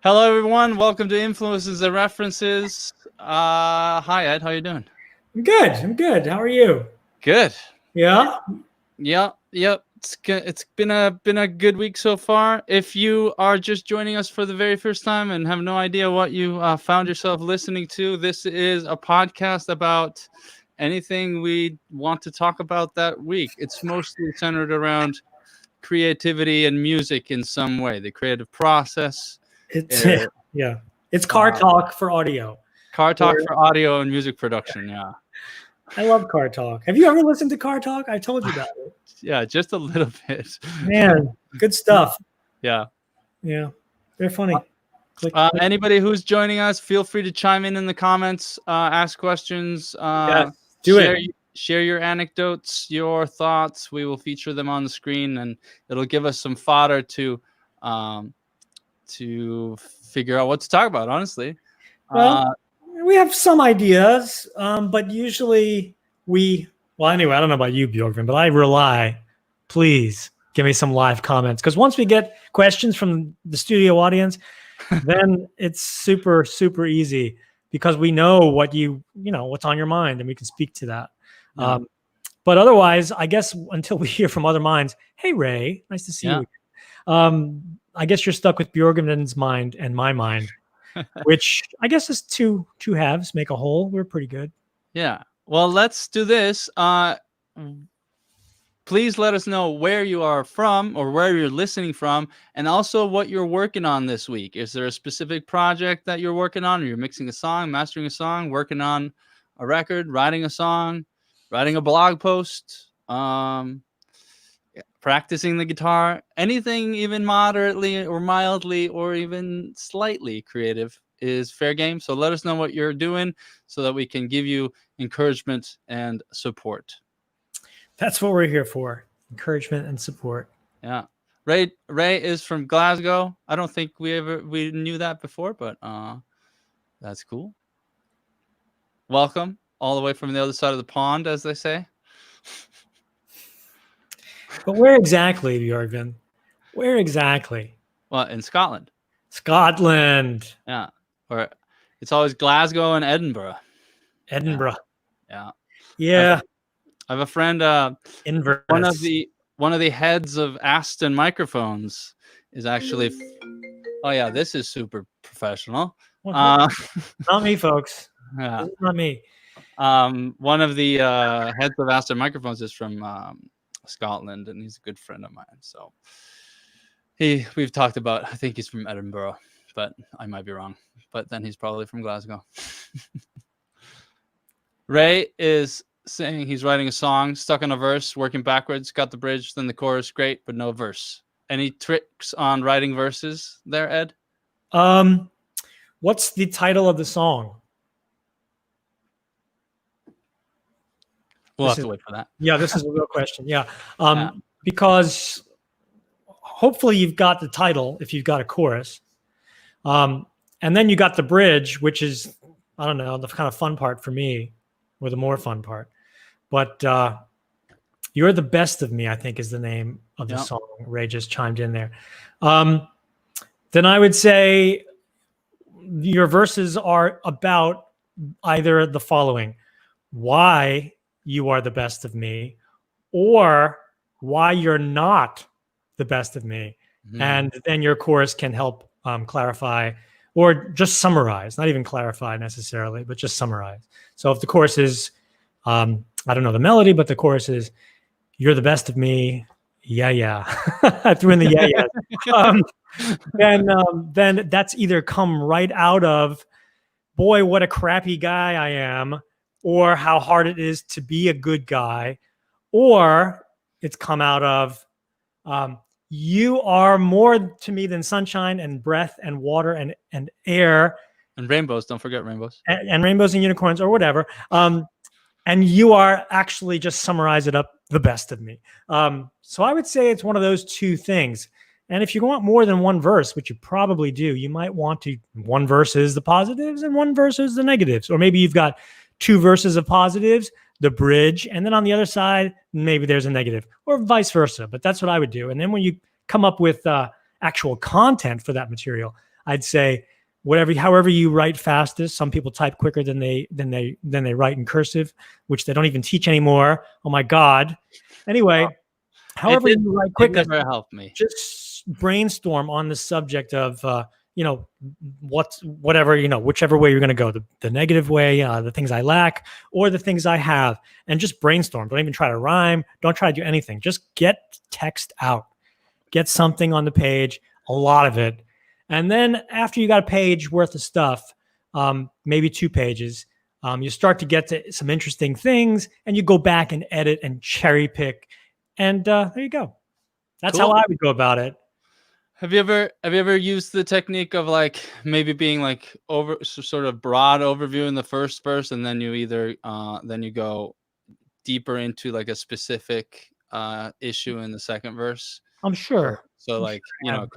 Hello, everyone. Welcome to Influences and References. Hi, Ed. How you doing? I'm good. I'm good. How are you? Good. Yeah. Yep. It's been a good week so far. If you are just joining us for the very first time and have no idea what you found yourself listening to, this is a podcast about anything we want to talk about that week. It's mostly centered around creativity and music in some way, the creative process. It's Uh, yeah. It's car uh, talk for audio. Car talk Where for audio and music production. Yeah. I love car talk. Have you ever listened to car talk? I told you about it. Yeah, just a little bit. Man, good stuff. Yeah. Yeah. They're funny. Click, click. Anybody who's joining us, feel free to chime in the comments, ask questions, Yes. Do share it. share your anecdotes, your thoughts. We will feature them on the screen, and it'll give us some fodder um, to figure out what to talk about. Honestly, Well, uh, we have some ideas, but usually well, anyway, I don't know about you, Björgvin, but I rely, please give me some live comments. Because once we get questions from the studio audience, then it's super, super easy because we know what's on your mind and we can speak to that. yeah, But otherwise, I guess until we hear from other minds, hey, Ray, nice to see yeah. you. I guess you're stuck with Björgvin's mind and my mind, which I guess is two halves make a whole. We're pretty good. Yeah. Well, let's do this. Please let us know where you are from or where you're listening from, and also what you're working on this week. Is there a specific project that you're working on, or you're mixing a song, mastering a song, working on a record, writing a song, writing a blog post, practicing the guitar, anything even moderately or mildly or even slightly creative is fair game. So let us know what you're doing so that we can give you encouragement and support. That's what we're here for: encouragement and support. Yeah. Ray is from Glasgow. I don't think we knew that before, but that's cool. Welcome all the way from the other side of the pond, as they say. But where exactly, Björgvin? Where exactly? Well, in Scotland. Scotland. Yeah. Or it's always Glasgow and Edinburgh. Edinburgh. Yeah. Yeah. I have a friend, Inverness. one of the heads of Aston Microphones is actually oh yeah, this is super professional. Not me, folks. Yeah. This is not me. One of the heads of Aston Microphones is from Scotland, and he's a good friend of mine. So we've talked about, I think he's from Edinburgh, but I might be wrong. But then he's probably from Glasgow. Ray is saying he's writing a song, stuck on a verse, working backwards, got the bridge, then the chorus, great, but no verse. Any tricks on writing verses there, Ed? What's the title of the song? We'll have to wait for that. Yeah, this is a real question. Yeah. Because hopefully you've got the title if you've got a chorus. And then you got the bridge, which is, I don't know, the kind of fun part for me, or the more fun part. But You're the Best of Me, I think, is the name of the song. Ray just chimed in there. Then I would say your verses are about either the following: why you are the best of me, or why you're not the best of me. Mm-hmm. And then your chorus can help clarify or just summarize, not even clarify necessarily, but just summarize. So if the chorus is, I don't know the melody, but the chorus is, you're the best of me. Yeah. I threw in the then that's either come right out of, boy, what a crappy guy I am, or how hard it is to be a good guy, or it's come out of, you are more to me than sunshine and breath and water and air. And rainbows, don't forget rainbows. And rainbows and unicorns, or whatever. And you are actually, just summarize it up, the best of me. So I would say it's one of those two things. And if you want more than one verse, which you probably do, you might want to, one verse is the positives and one verse is the negatives. Or maybe you've got two verses of positives, the bridge, and then on the other side, maybe there's a negative, or vice versa. But that's what I would do. And then when you come up with actual content for that material, I'd say however you write fastest. Some people type quicker than they write in cursive, which they don't even teach anymore. Oh my God. Anyway, however you write quicker, it never helped me. just brainstorm on the subject of whatever, whichever way you're going to go, the negative way, the things I lack, or the things I have, and just brainstorm. Don't even try to rhyme. Don't try to do anything. Just get text out. Get something on the page, a lot of it. And then after you got a page worth of stuff, maybe 2 pages, you start to get to some interesting things, and you go back and edit and cherry pick. And there you go. That's Cool. how I would go about it. Have you ever used the technique of like maybe being like sort of broad overview in the first verse, and then you either then you go deeper into like a specific issue in the second verse? I'm sure. So like,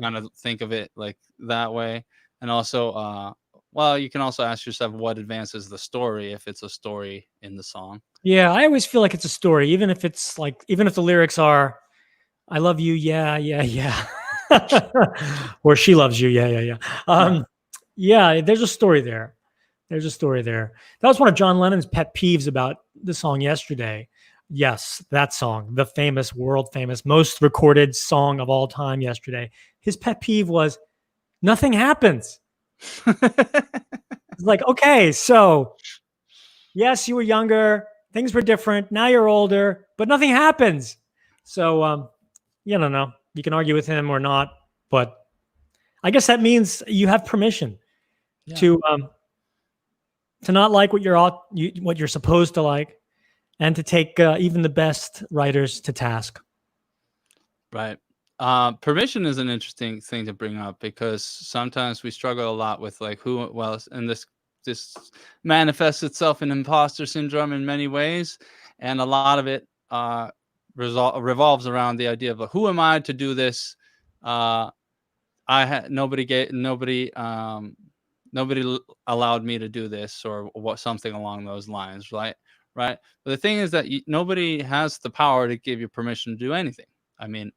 kind of think of it like that way. And also, well, you can also ask yourself what advances the story if it's a story in the song. Yeah, I always feel like it's a story, even if the lyrics are, "I love you, yeah, yeah, yeah," or "She loves you, yeah, yeah, yeah." Yeah, there's a story there. There's a story there. That was one of John Lennon's pet peeves about the song Yesterday. Yes, that song, the famous, world famous, most recorded song of all time, Yesterday. His pet peeve was nothing happens. It's like, okay, so yes, you were younger, things were different. Now you're older, but nothing happens. So, you don't know. You can argue with him or not, but I guess that means you have permission to not like what you're supposed to like, and to take even the best writers to task. Right. Permission is an interesting thing to bring up, because sometimes we struggle a lot with like and this manifests itself in imposter syndrome in many ways, and a lot of it revolves around the idea of who am I to do this? Nobody allowed me to do this, or something along those lines, right? But the thing is that nobody has the power to give you permission to do anything. I mean,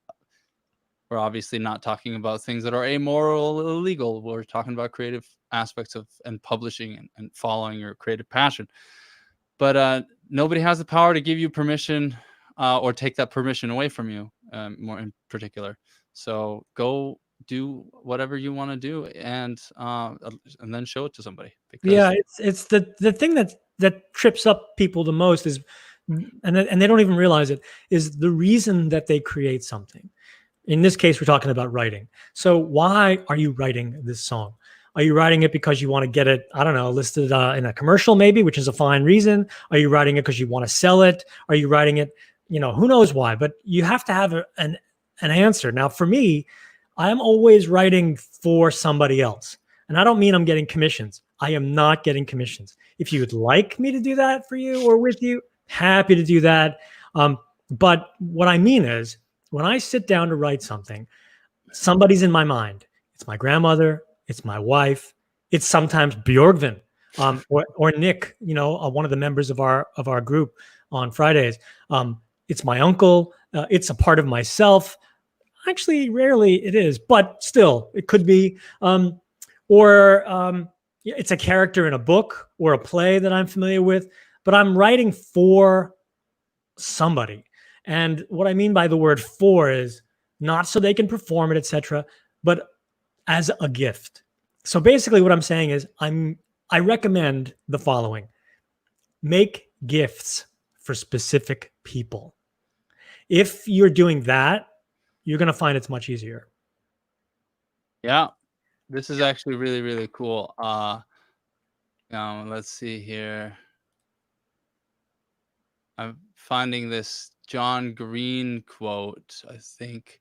we're obviously not talking about things that are amoral or illegal. We're talking about creative aspects of and publishing and following your creative passion. But nobody has the power to give you permission or take that permission away from you, more in particular. So go do whatever you want to do, and then show it to somebody. Because it's the thing that trips up people the most is, and they don't even realize it, is the reason that they create something. In this case, we're talking about writing. So why are you writing this song? Are you writing it because you want to get it, I don't know, listed in a commercial maybe, which is a fine reason? Are you writing it because you want to sell it? Are you writing it, who knows why? But you have to have an answer. Now, for me, I'm always writing for somebody else. And I don't mean I'm getting commissions. I am not getting commissions. If you would like me to do that for you or with you, happy to do that. But what I mean is, when I sit down to write something, somebody's in my mind. It's my grandmother. It's my wife. It's sometimes Björgvin, or Nick, one of the members of our group on Fridays. It's my uncle. It's a part of myself. Actually, rarely it is, but still, it could be. It's a character in a book or a play that I'm familiar with, but I'm writing for somebody. And what I mean by the word "for" is not so they can perform it, etc., but as a gift. So basically what I'm saying is I recommend the following: make gifts for specific people. If you're doing that, you're going to find it's much easier. Yeah, this is actually really, really cool. Let's see here. I'm finding this John Green quote. I think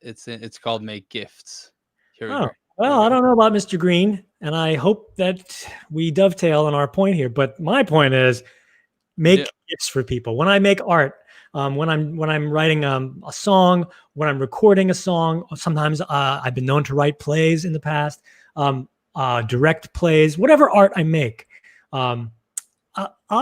it's called "Make Gifts." Here we go. Well, I don't know about Mr. Green, and I hope that we dovetail on our point here. But my point is, make gifts for people. When I make art, when I'm writing a song, when I'm recording a song, sometimes I've been known to write plays in the past, direct plays, whatever art I make. I'll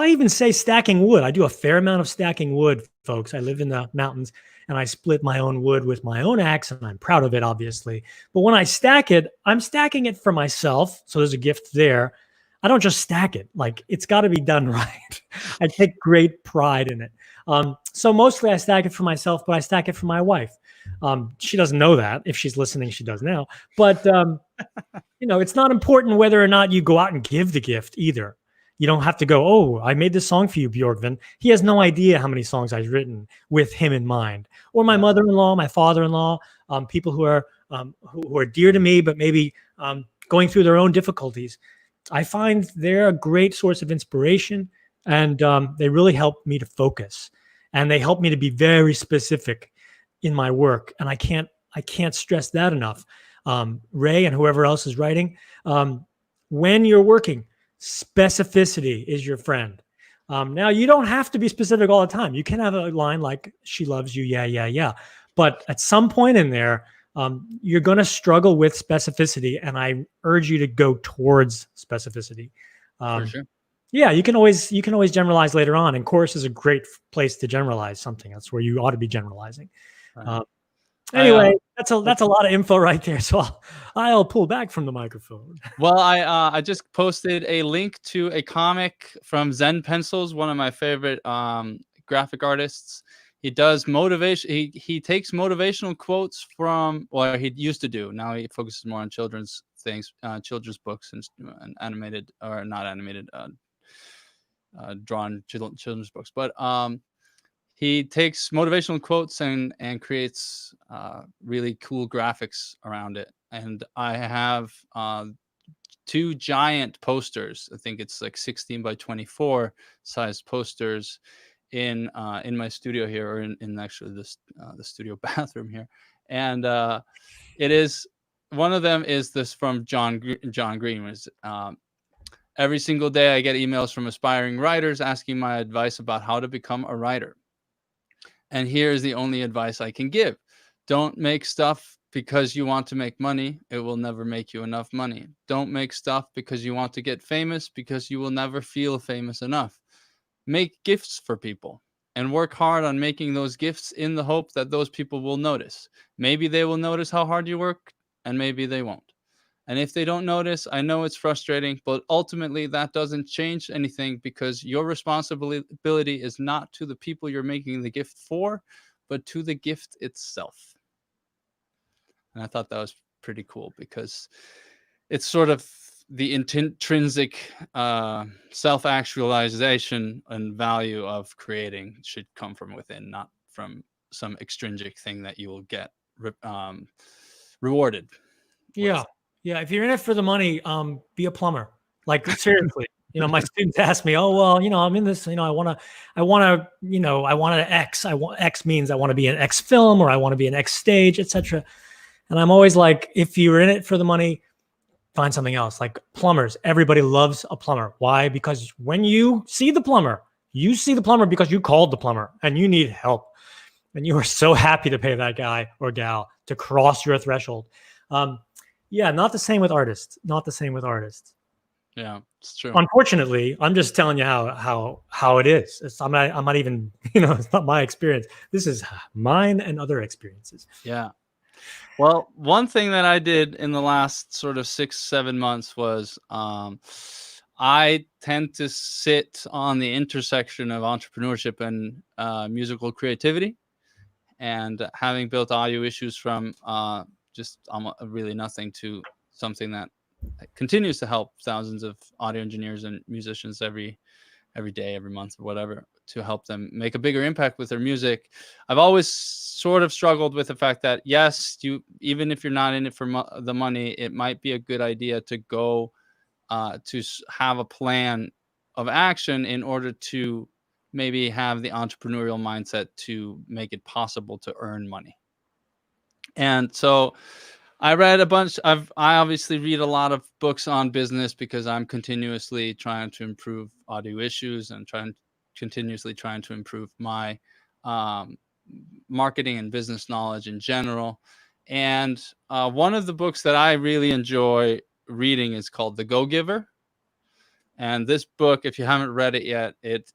even say stacking wood. I do a fair amount of stacking wood folks. I live in the mountains and I split my own wood with my own axe, and I'm proud of it, obviously. But when I stack it, I'm stacking it for myself. So there's a gift there. I don't just stack it. Like, it's got to be done right. I take great pride in it. So mostly I stack it for myself, but I stack it for my wife. She doesn't know that. If she's listening, she does now. But it's not important whether or not you go out and give the gift either. You don't have to go, oh, I made this song for you, Björgvin. He has no idea how many songs I've written with him in mind. Or my mother-in-law, my father-in-law, people who are dear to me, but maybe going through their own difficulties. I find they're a great source of inspiration, and they really help me to focus, and they help me to be very specific in my work. And I can't stress that enough. Ray and whoever else is writing, when you're working, specificity is your friend. Now, you don't have to be specific all the time. You can have a line like, she loves you, yeah, yeah, yeah. But at some point in there, you're going to struggle with specificity, and I urge you to go towards specificity. For sure. Yeah, you can always generalize later on, and chorus is a great place to generalize something. That's where you ought to be generalizing. Right. Anyway, that's a lot of info right there. So I'll pull back from the microphone. Well, I just posted a link to a comic from Zen Pencils, one of my favorite graphic artists. He does motivation. He takes motivational quotes from, well, he used to do. Now he focuses more on children's things, children's books and animated, or not animated, drawn children's books. But he takes motivational quotes and creates really cool graphics around it. And I have 2 giant posters. I think it's like 16 by 24 size posters in my studio here, or in actually the studio bathroom here. And it is, one of them is this from John Green. Was every single day I get emails from aspiring writers asking my advice about how to become a writer. And here's the only advice I can give. Don't make stuff because you want to make money. It will never make you enough money. Don't make stuff because you want to get famous, because you will never feel famous enough. Make gifts for people and work hard on making those gifts in the hope that those people will notice. Maybe they will notice how hard you work, and maybe they won't. And if they don't notice, I know it's frustrating, but ultimately that doesn't change anything, because your responsibility is not to the people you're making the gift for, but to the gift itself. And I thought that was pretty cool, because it's sort of the intrinsic self-actualization and value of creating should come from within, not from some extrinsic thing that you will get rewarded. Yeah. Yeah. If you're in it for the money, be a plumber. Like, seriously. My students ask me, oh, well, I'm in this, I want to X. X means I want to be an X film, or I want to be an X stage, etc. And I'm always like, if you're in it for the money, find something else. Like plumbers, everybody loves a plumber. Why? Because when you see the plumber because you called the plumber and you need help. And you are so happy to pay that guy or gal to cross your threshold. Yeah, not the same with artists. Yeah, it's true. Unfortunately, I'm just telling you how it is. I'm not even, it's not my experience. This is mine and other experiences. Yeah. Well, one thing that I did in the last sort of 6-7 months was I tend to sit on the intersection of entrepreneurship and musical creativity. And having built audio issues from just really nothing to something that continues to help thousands of audio engineers and musicians every day, every month, or whatever, to help them make a bigger impact with their music. I've always sort of struggled with the fact that, yes, even if you're not in it for the money, it might be a good idea to go to have a plan of action in order to maybe have the entrepreneurial mindset to make it possible to earn money. And so I read a bunch. I obviously read a lot of books on business, because I'm continuously trying to improve audio issues and continuously trying to improve my marketing and business knowledge in general. And one of the books that I really enjoy reading is called The Go-Giver. And this book, if you haven't read it yet, it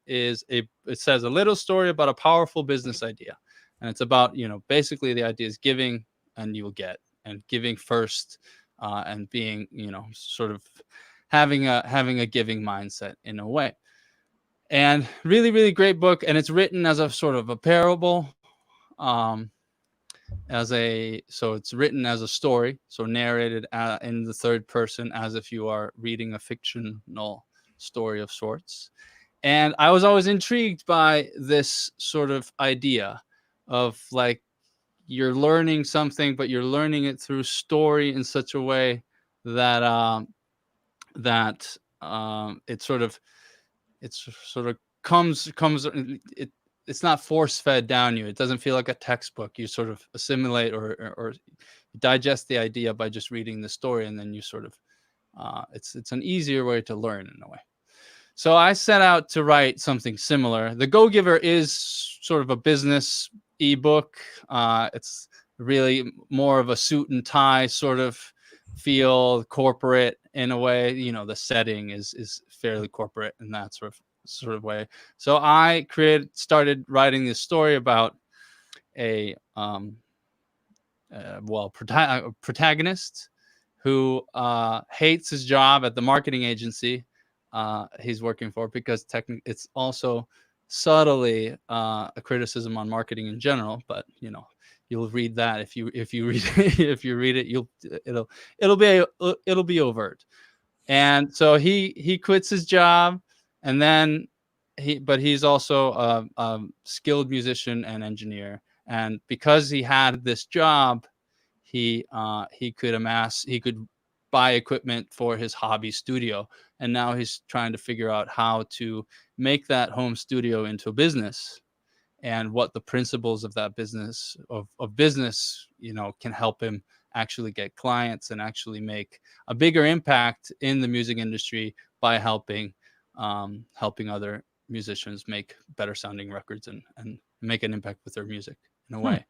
says a little story about a powerful business idea. And it's about, basically the idea is giving and you will get, and giving first, and being, sort of having a giving mindset in a way. And really, really great book. And it's written as a sort of a parable. So it's written as a story, so narrated in the third person, as if you are reading a fictional story of sorts. And I was always intrigued by this sort of idea of like, you're learning something, but you're learning it through story in such a way that it sort of comes it's not force fed down you. It doesn't feel like a textbook. You sort of assimilate or digest the idea by just reading the story, and then you sort of it's an easier way to learn in a way. So I set out to write something similar. The Go Giver is sort of a business ebook. It's really more of a suit and tie sort of feel, corporate in a way. The setting is fairly corporate in that sort of way. So I started writing this story about a protagonist who hates his job at the marketing agency he's working for, because it's also subtly a criticism on marketing in general. But you'll read that if you read if you read it, it'll be overt. And so he quits his job, and then he's also a skilled musician and engineer. And because he had this job, he could buy equipment for his hobby studio. And now he's trying to figure out how to make that home studio into a business, and what the principles of that business can help him actually get clients and actually make a bigger impact in the music industry by helping other musicians make better sounding records and make an impact with their music in a way.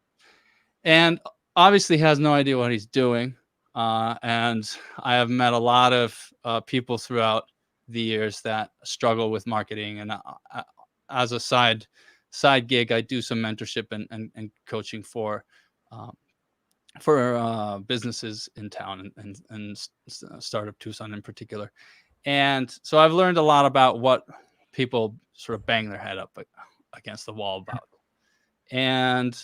And obviously he has no idea what he's doing. And I have met a lot of people throughout the years that struggle with marketing. And as a side gig, I do some mentorship and coaching for businesses in town and Startup Tucson in particular. And so I've learned a lot about what people sort of bang their head up against the wall about. And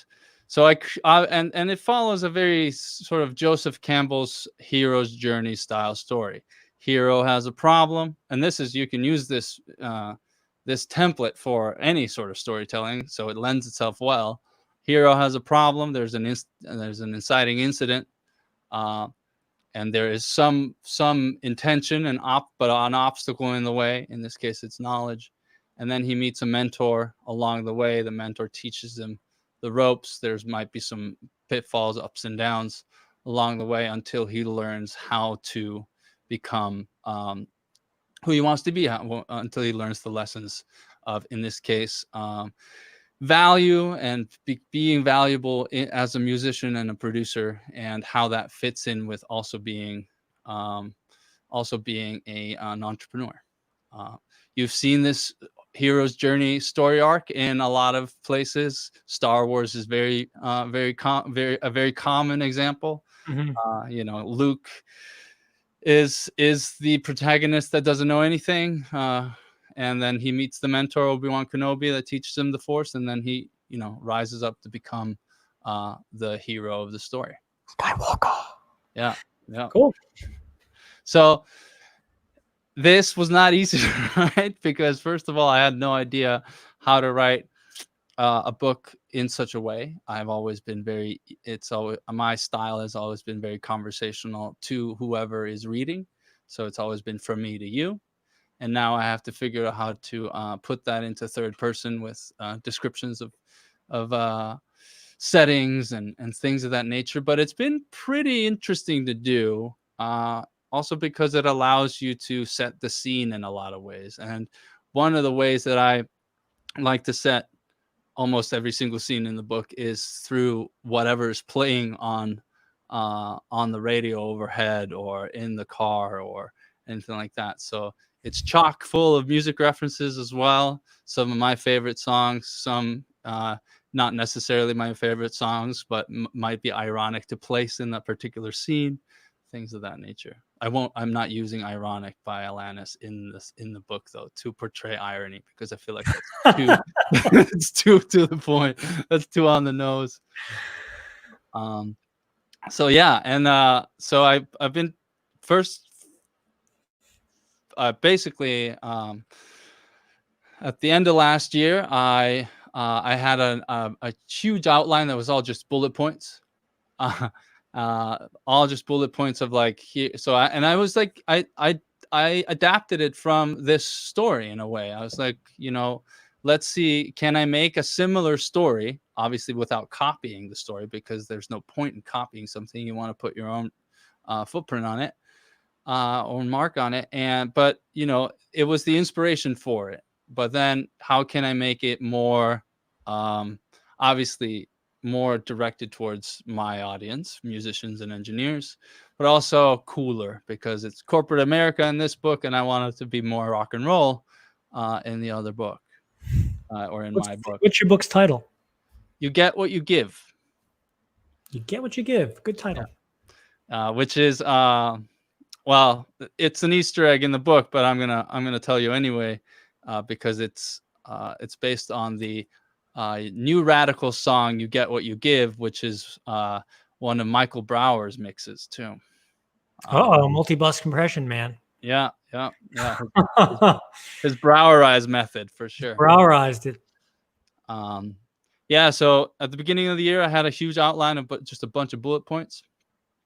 so and it follows a very sort of Joseph Campbell's hero's journey style story. Hero has a problem, and you can use this template for any sort of storytelling, so it lends itself well. Hero has a problem. There's an inciting incident, and there is some intention but an obstacle in the way. In this case, it's knowledge. And then he meets a mentor along the way. The mentor teaches him the ropes. There might be some pitfalls, ups and downs along the way, until he learns how to become who he wants to be, until he learns the lessons of, in this case, value and being valuable as a musician and a producer, and how that fits in with also being an entrepreneur. You've seen this hero's journey story arc in a lot of places. Star Wars is a very common example. Luke is the protagonist that doesn't know anything, and then he meets the mentor Obi-Wan Kenobi that teaches him the Force, and then he rises up to become the hero of the story. Skywalker. Yeah. Cool. So this was not easy to write, because first of all, I had no idea how to write a book in such a way. My style has always been very conversational to whoever is reading. So it's always been from me to you. And now I have to figure out how to put that into third person with descriptions of settings and things of that nature. But it's been pretty interesting to do. Also because it allows you to set the scene in a lot of ways. And one of the ways that I like to set almost every single scene in the book is through whatever is playing on the radio overhead or in the car or anything like that. So it's chock full of music references as well. Some of my favorite songs, some not necessarily my favorite songs, but might be ironic to place in that particular scene, things of that nature. I'm not using ironic by Alanis in the book though to portray irony, because I feel like that's too it's too to the point. That's too on the nose. So yeah, and so I've been first basically at the end of last year, I had a huge outline that was all just bullet points. All just bullet points of like here. So I was like, I adapted it from this story in a way. I was like, let's see, can I make a similar story? Obviously, without copying the story, because there's no point in copying something. You want to put your own footprint on it, or mark on it. But it was the inspiration for it. But then, how can I make it more, obviously, more directed towards my audience, musicians and engineers, but also cooler, because it's corporate America in this book, and I want it to be more rock and roll in the other book, or in my book. What's your book's title? You Get What You Give. You Get What You Give. Good title. Yeah. Which is well, it's an Easter egg in the book, but I'm gonna tell you anyway, because it's based on the New Radical song "You Get What You Give," which is one of Michael Brower's mixes too. Multi-bus compression, man. Yeah. His Browerized method for sure. Browerized it. Yeah. So at the beginning of the year, I had a huge outline of just a bunch of bullet points.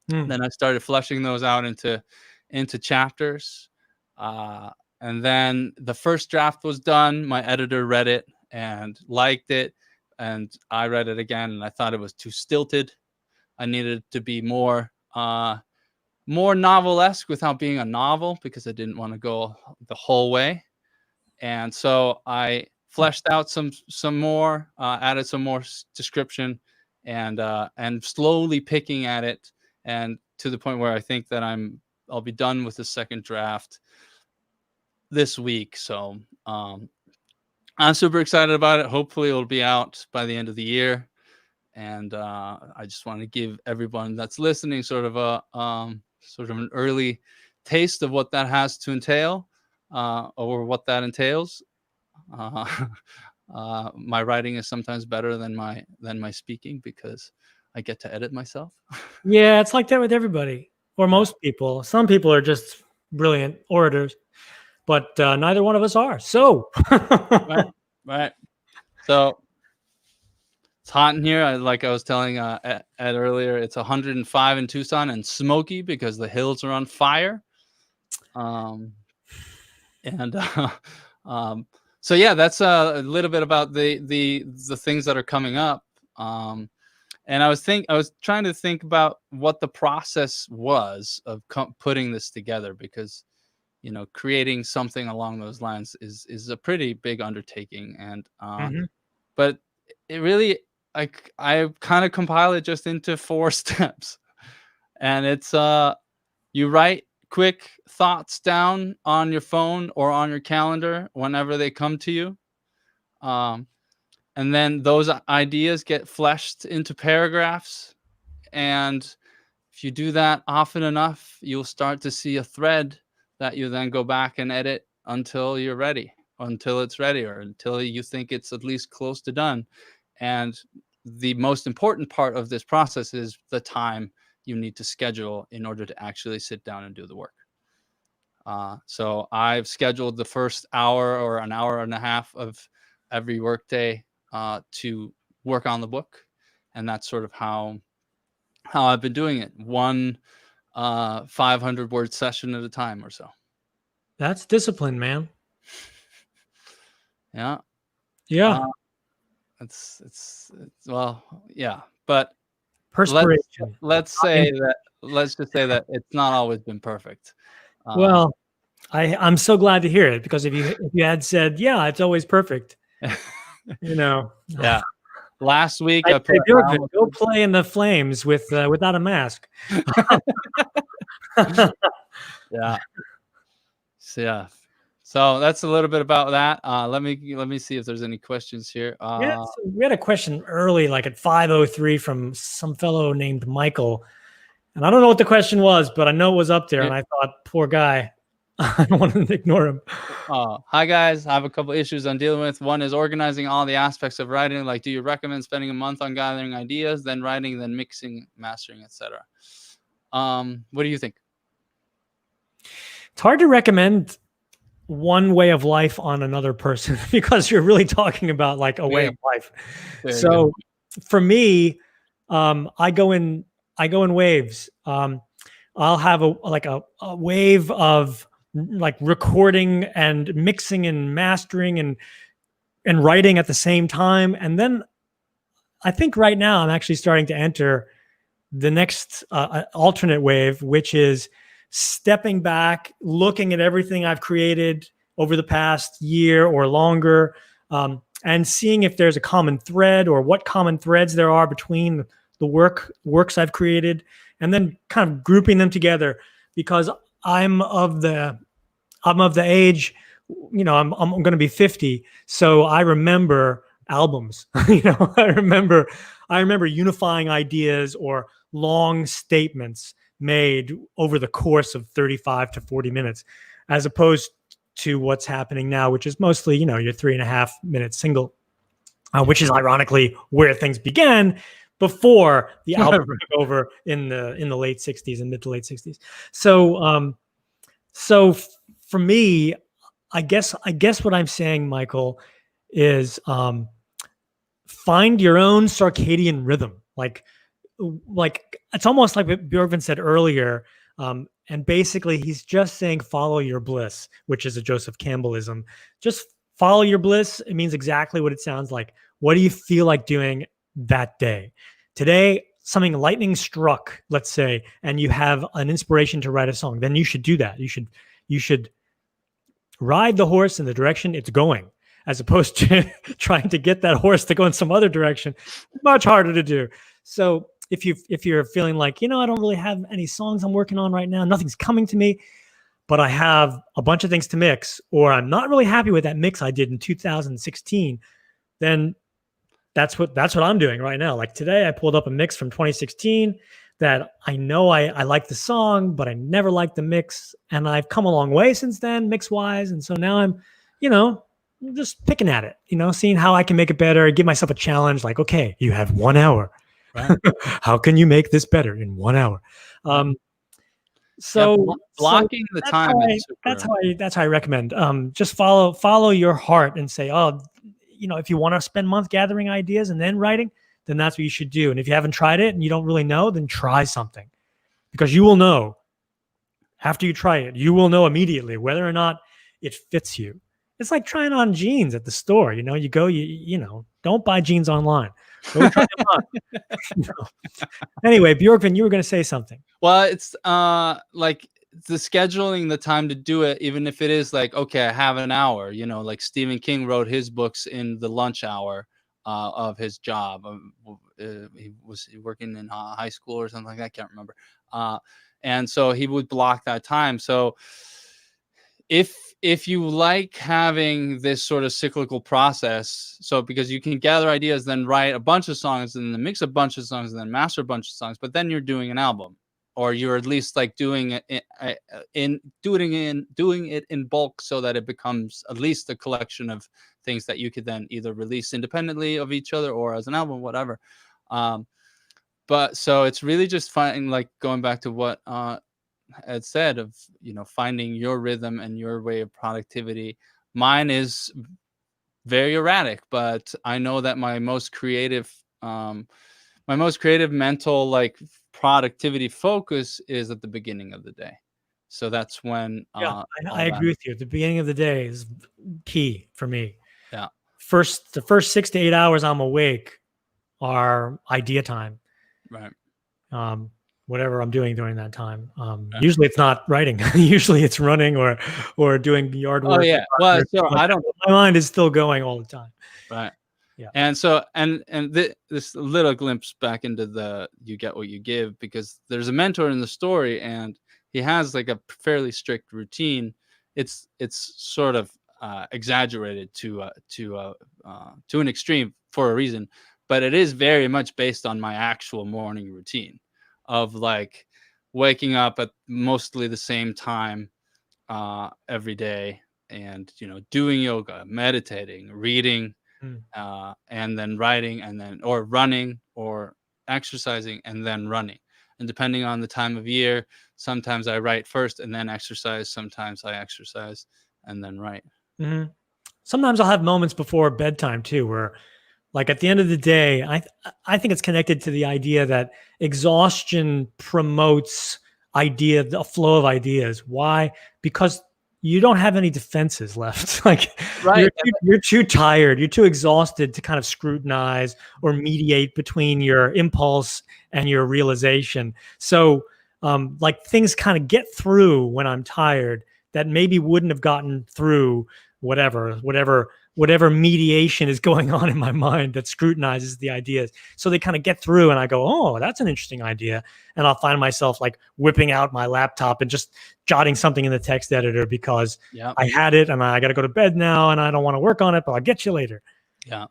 Then I started fleshing those out into chapters. And then the first draft was done. My editor read it and liked it. And I read it again, and I thought it was too stilted. I needed to be more novel-esque without being a novel, because I didn't want to go the whole way. And so I fleshed out some more, added some more description, and slowly picking at it, and to the point where I think that I'll be done with the second draft this week. So I'm super excited about it. Hopefully it'll be out by the end of the year. And I just want to give everyone that's listening sort of an early taste of what that has to entail, or what that entails. My writing is sometimes better than my speaking, because I get to edit myself. Yeah, it's like that with everybody, or most people. Some people are just brilliant orators, but neither one of us are. So, right. So it's hot in here. Like I was telling Ed earlier, it's 105 in Tucson and smoky because the hills are on fire. So yeah, that's a little bit about the things that are coming up. And I was trying to think about what the process was of putting this together, because creating something along those lines is a pretty big undertaking. And but it really, I kind of compile it just into 4 steps. And it's you write quick thoughts down on your phone or on your calendar whenever they come to you. And then those ideas get fleshed into paragraphs. And if you do that often enough, you'll start to see a thread that you then go back and edit until you're ready, until it's ready, or until you think it's at least close to done. And the most important part of this process is the time you need to schedule in order to actually sit down and do the work. So I've scheduled the first hour or an hour and a half of every workday to work on the book. And that's sort of how I've been doing it. One 500-word session at a time or so. That's discipline, man. Yeah. It's well, yeah, but perspiration. Let's just say that it's not always been perfect. Well, I'm so glad to hear it, because if you had said, yeah, it's always perfect, yeah. Last week I put Björgvin, go play in the flames without a mask. Yeah. So yeah. So that's a little bit about that. Let me see if there's any questions here. Yeah, so we had a question early, like at 5:03, from some fellow named Michael, and I don't know what the question was, but I know it was up there, and I thought, poor guy, I don't want to ignore him. Hi guys, I have a couple issues I'm dealing with. One is organizing all the aspects of writing. Like, do you recommend spending a month on gathering ideas, then writing, then mixing, mastering, etc.? What do you think? It's hard to recommend one way of life on another person because you're really talking about like a way of life. So for me, I go in waves. I'll have a wave of like recording and mixing and mastering and writing at the same time. And then I think right now I'm actually starting to enter the next alternate wave, which is stepping back, looking at everything I've created over the past year or longer, and seeing if there's a common thread or what common threads there are between the works I've created, and then kind of grouping them together, because I'm of the age, I'm going to be 50, so I remember albums. I remember unifying ideas or long statements made over the course of 35 to 40 minutes, as opposed to what's happening now, which is mostly, your 3.5-minute single, which is ironically where things began before the album took over in the late 60s and mid to late 60s. So for me, I guess what I'm saying, Michael, is find your own circadian rhythm. Like it's almost like what Björgvin said earlier. And basically he's just saying, follow your bliss, which is a Joseph Campbellism. Just follow your bliss. It means exactly what it sounds like. What do you feel like doing that day? Today, something lightning struck, let's say, and you have an inspiration to write a song, then you should do that. You should ride the horse in the direction it's going, as opposed to trying to get that horse to go in some other direction. Much harder to do. So if you're feeling like, I don't really have any songs I'm working on right now, nothing's coming to me, but I have a bunch of things to mix, or I'm not really happy with that mix I did in 2016, then that's what I'm doing right now. Like today I pulled up a mix from 2016 that I know I like the song, but I never liked the mix. And I've come a long way since then, mix wise. And so now I'm, just picking at it, seeing how I can make it better, give myself a challenge. Like, okay, you have 1 hour. Right. How can you make this better in 1 hour? Blocking the time. That's how I recommend. Just follow your heart and say, oh, if you want to spend a month gathering ideas and then writing, then that's what you should do. And if you haven't tried it and you don't really know, then try something, because you will know after you try it. You will know immediately whether or not it fits you. It's like trying on jeans at the store. You go, don't buy jeans online. Go try them on. Anyway, Björgvin, you were going to say something. Well, it's like the scheduling the time to do it, even if it is like, okay, I have an hour, like Stephen King wrote his books in the lunch hour of his job. He was working in high school or something like that. I can't remember. And so he would block that time. So if you like having this sort of cyclical process, so because you can gather ideas, then write a bunch of songs, and then mix a bunch of songs, and then master a bunch of songs, but then you're doing an album, or you're at least like doing it in bulk, so that it becomes at least a collection of things that you could then either release independently of each other or as an album, whatever. But so it's really just finding, like going back to what Ed said, of finding your rhythm and your way of productivity. Mine is very erratic, but I know that my most creative mental like productivity focus is at the beginning of the day. So that's when I agree with you. The beginning of the day is key for me. Yeah. The first 6 to 8 hours I'm awake are idea time. Right. Whatever I'm doing during that time. Usually it's not writing. Usually it's running or doing yard work. Oh yeah. Well, so I don't. My mind is still going all the time. Right. Yeah. And so this little glimpse back into you get what you give, because there's a mentor in the story, and he has like a fairly strict routine, it's sort of exaggerated to an extreme for a reason, but it is very much based on my actual morning routine of like waking up at mostly the same time every day, and doing yoga, meditating, reading, Mm. and then writing, and then or running or exercising and then running. And depending on the time of year, sometimes I write first and then exercise. Sometimes I exercise and then write. Mhm. Sometimes I'll have moments before bedtime too, where like at the end of the day, I think it's connected to the idea that exhaustion promotes a flow of ideas. Why? Because you don't have any defenses left. Like Right. you're too tired, you're too exhausted to kind of scrutinize or mediate between your impulse and your realization. So like things kind of get through when I'm tired that maybe wouldn't have gotten through whatever mediation is going on in my mind that scrutinizes the ideas. So they kind of get through and I go, oh, that's an interesting idea. And I'll find myself like whipping out my laptop and just jotting something in the text editor because Yeah. I had it and I got to go to bed now and I don't want to work on it, but I'll get you later. Yeah.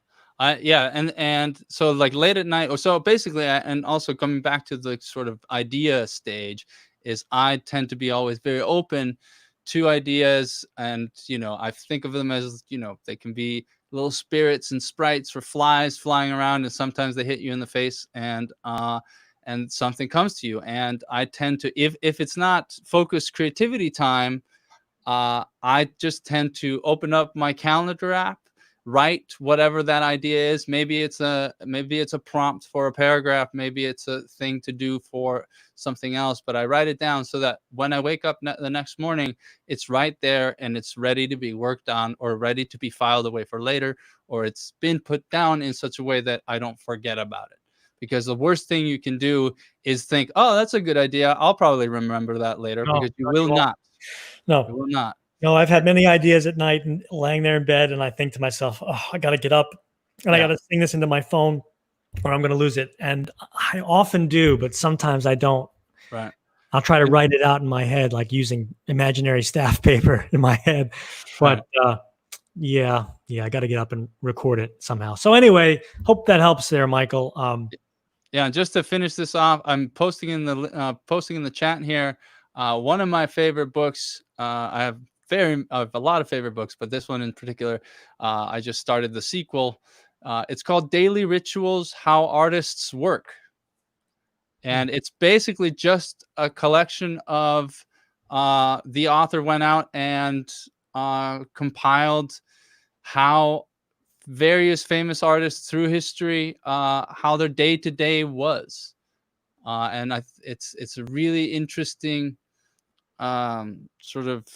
Yeah. And so like late at night, or so basically, and also coming back to the sort of idea stage, is I tend to be always very open to ideas. And, I think of them as, they can be little spirits and sprites or flies flying around, and sometimes they hit you in the face, and something comes to you. And I tend to, if it's not focused creativity time, I just tend to open up my calendar app, write whatever that idea is. Maybe it's a prompt for a paragraph, maybe it's a thing to do for something else, but I write it down so that when I wake up the next morning, it's right there and it's ready to be worked on, or ready to be filed away for later, or it's been put down in such a way that I don't forget about it. Because the worst thing you can do is think, oh, that's a good idea, I'll probably remember that later, No, because you no, will you won't. not. You No, will not. no, I've had many ideas at night and laying there in bed, and I think to myself, oh, I got to get up and I got Yeah. to sing this into my phone or I'm going to lose it. And I often do, but sometimes I don't. Right. I'll try to write it out in my head, like using imaginary staff paper in my head. Right. But yeah, I got to get up and record it somehow. So anyway, hope that helps there, Michael. Yeah, and just to finish this off, I'm posting in the chat here. One of my favorite books. I have a lot of favorite books, but this one in particular, I just started the sequel. It's called Daily Rituals: How Artists Work, and it's basically just a collection of the author went out and compiled how various famous artists through history, how their day to day was, and it's a really interesting sort of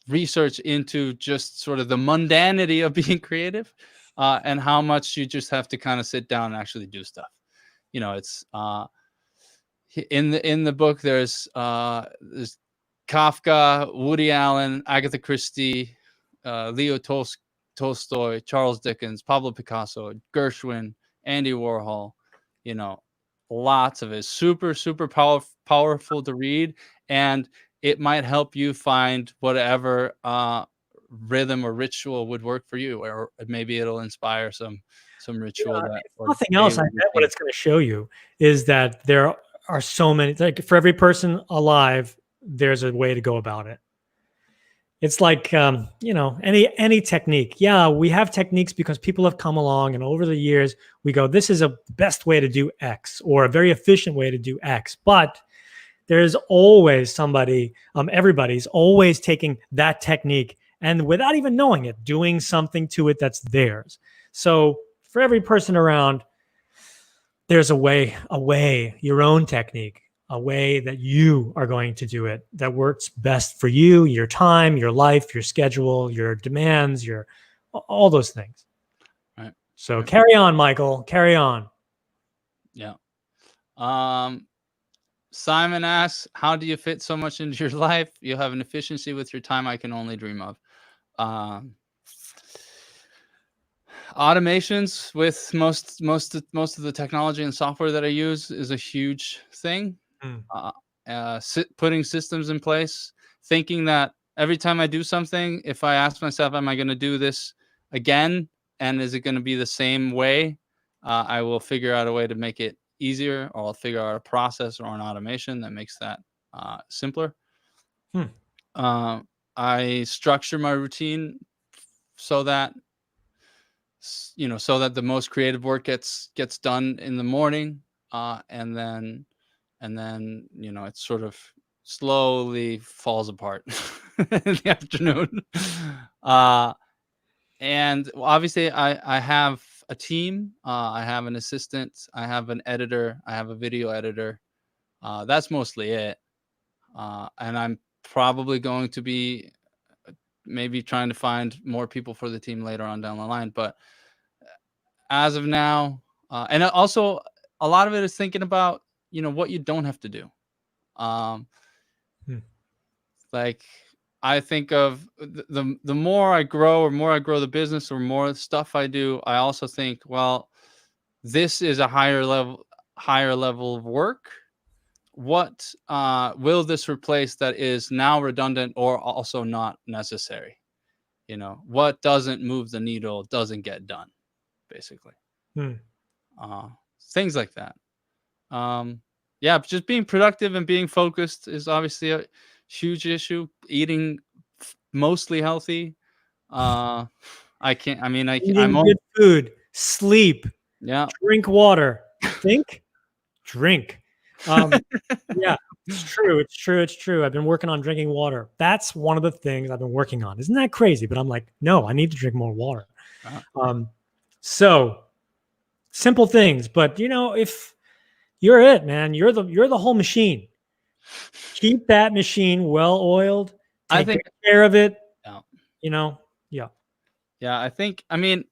research into just sort of the mundanity of being creative, and how much you just have to kind of sit down and actually do stuff. It's in the book. There's Kafka, Woody Allen, Agatha Christie, Leo Tolstoy, Charles Dickens, Pablo Picasso, Gershwin, Andy Warhol. You know, lots of it. Super, super powerful to read, and it might help you find whatever rhythm or ritual would work for you, or maybe it'll inspire some ritual that, If or nothing else, I daily bet what routine. it's going to show you is that there are so many. Like for every person alive, there's a way to go about it. It's like any technique. Yeah, we have techniques because people have come along, and over the years we go, this is a best way to do X or a very efficient way to do X. But there's always somebody, everybody's always taking that technique and without even knowing it, doing something to it that's theirs. So for every person around, there's a way, your own technique, a way that you are going to do it that works best for you, your time, your life, your schedule, your demands, your all those things. Right. So Right. carry on, Michael, carry on. Yeah. Simon asks, how do you fit so much into your life? You have an efficiency with your time I can only dream of. Automations with most of the technology and software that I use is a huge thing. Mm. Putting systems in place, thinking that every time I do something, if I ask myself, am I going to do this again? And is it going to be the same way? I will figure out a way to make it easier, or I'll figure out a process or an automation that makes that simpler. I structure my routine so that so that the most creative work gets done in the morning, and then it sort of slowly falls apart in the afternoon. And obviously I have a team. I have an assistant, I have an editor, I have a video editor. That's mostly it. And I'm probably going to be maybe trying to find more people for the team later on down the line. But as of now, and also a lot of it is thinking about, what you don't have to do. Like, I think of the more I grow, or more I grow the business, or more stuff I do, I also think, well, this is a higher level of work. What will this replace that is now redundant or also not necessary? What doesn't move the needle doesn't get done, basically. Things like that. Yeah, just being productive and being focused is obviously a huge issue. Eating mostly healthy. I can't. I mean, Eating good food, sleep, yeah, drink water, drink. Yeah, it's true. It's true. It's true. I've been working on drinking water. That's one of the things I've been working on. Isn't that crazy? But I'm like, no, I need to drink more water. So simple things, but if you're it, man, you're the whole machine. Keep that machine well oiled. Take good care of it. Yeah. Yeah, I think. I mean,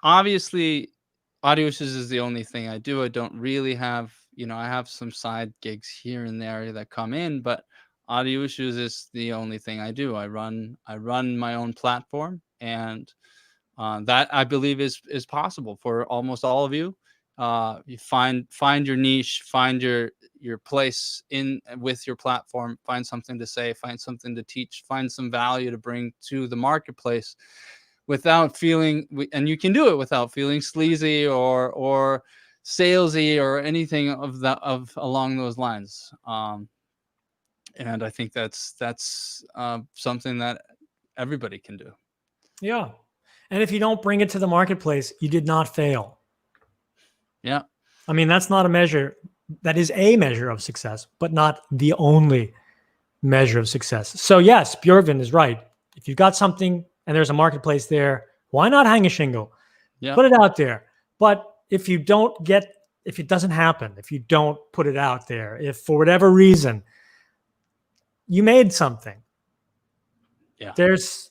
obviously, audio issues is the only thing I do. I don't really have. I have some side gigs here and there that come in, but audio issues is the only thing I do. I run my own platform, and that I believe is possible for almost all of you. You find your niche, find your place in with your platform, find something to say, find something to teach, find some value to bring to the marketplace without feeling, and you can do it without feeling sleazy or salesy or anything of along those lines. And I think that's something that everybody can do. Yeah. And if you don't bring it to the marketplace, you did not fail. Yeah. I mean, that's not a measure. That is a measure of success, but not the only measure of success. So yes, Björgvin is right. If you've got something and there's a marketplace there, why not hang a shingle? Yeah. Put it out there. But if it doesn't happen, if you don't put it out there, if for whatever reason you made something, there's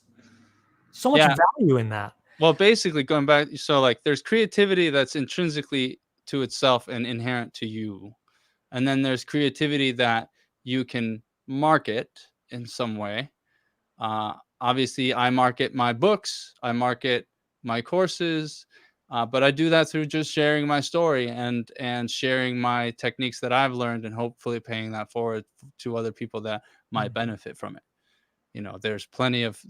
so much value in that. Well, basically going back, so like there's creativity that's intrinsically to itself and inherent to you. And then there's creativity that you can market in some way. Obviously, I market my books, I market my courses, but I do that through just sharing my story and sharing my techniques that I've learned, and hopefully paying that forward to other people that might benefit from it. There's plenty of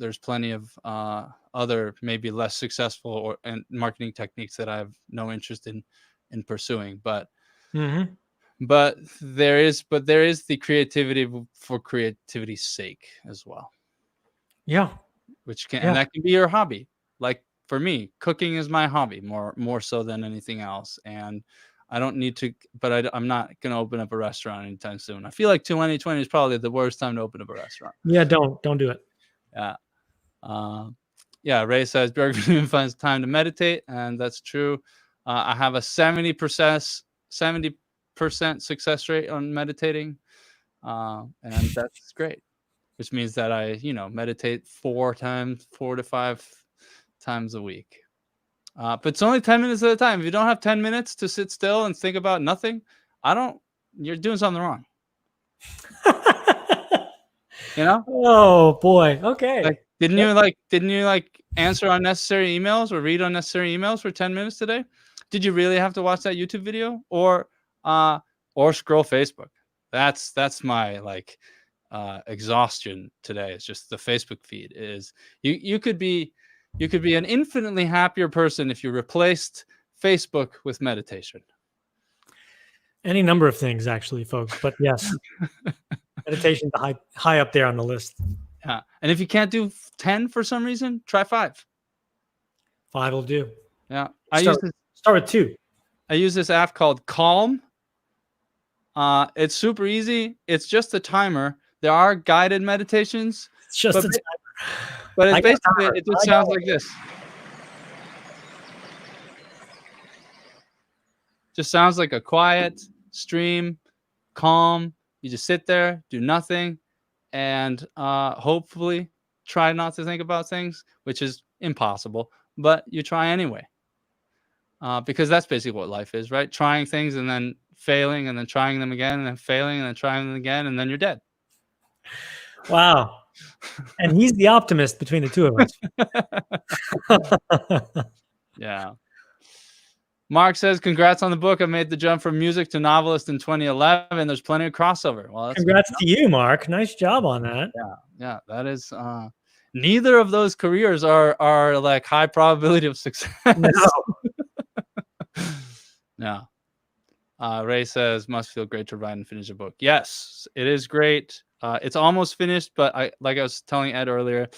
other maybe less successful and marketing techniques that I have no interest in pursuing, but but there is the creativity for creativity's sake as well. Yeah. And that can be your hobby. Like for me, cooking is my hobby more so than anything else. And I don't need to, but I'm not going to open up a restaurant anytime soon. I feel like 2020 is probably the worst time to open up a restaurant. Yeah, don't do it. Yeah. Ray says Björgvin finds time to meditate, and that's true. I have a 70% success rate on meditating, and that's great. Which means that I, meditate 4 to 5 times a week. But it's only 10 minutes at a time. If you don't have 10 minutes to sit still and think about nothing, you're doing something wrong. Oh boy. Okay. Like, didn't you answer unnecessary emails or read unnecessary emails for 10 minutes today? Did you really have to watch that YouTube video or scroll Facebook? That's my exhaustion today. It's just the Facebook feed is you could be an infinitely happier person if you replaced Facebook with meditation. Any number of things, actually, folks. But yes, meditation high up there on the list. Yeah, and if you can't do 10 for some reason, try 5. 5 will do. Yeah, Start with 2. I use this app called Calm. It's super easy. It's just a timer. There are guided meditations. It's just a timer. But it's basically, it just sounds like this. Just sounds like a quiet stream, calm. You just sit there, do nothing, and hopefully try not to think about things, which is impossible, but you try anyway. Because that's basically what life is, right? Trying things and then failing and then trying them again and then failing and then trying them again, and then you're dead. Wow. And he's the optimist between the two of us. Yeah. Mark says, congrats on the book. I made the jump from music to novelist in 2011. There's plenty of crossover. Well, that's congrats to you, Mark. Nice job on that. Yeah, that is neither of those careers are like high probability of success. No. Ray says, must feel great to write and finish a book. Yes, it is great. It's almost finished, but like I was telling Ed earlier,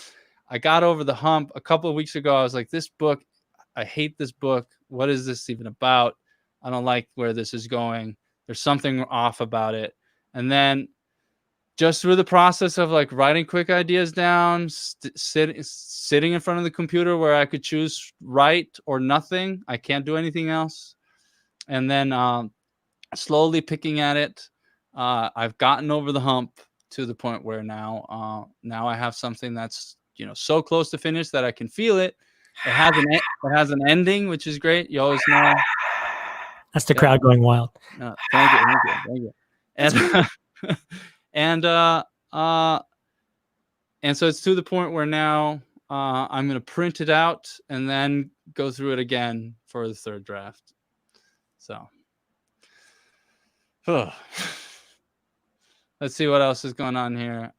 I got over the hump a couple of weeks ago. I was like, this book, I hate this book. What is this even about? I don't like where this is going. There's something off about it. And then just through the process of like writing quick ideas down, sitting in front of the computer where I could choose write or nothing. I can't do anything else. And then slowly picking at it, I've gotten over the hump to the point where now I have something that's, so close to finish that I can feel it. It has an ending, which is great. You always know. That's the crowd going wild. Thank you. And and so it's to the point where now I'm going to print it out and then go through it again for the third draft. So let's see what else is going on here.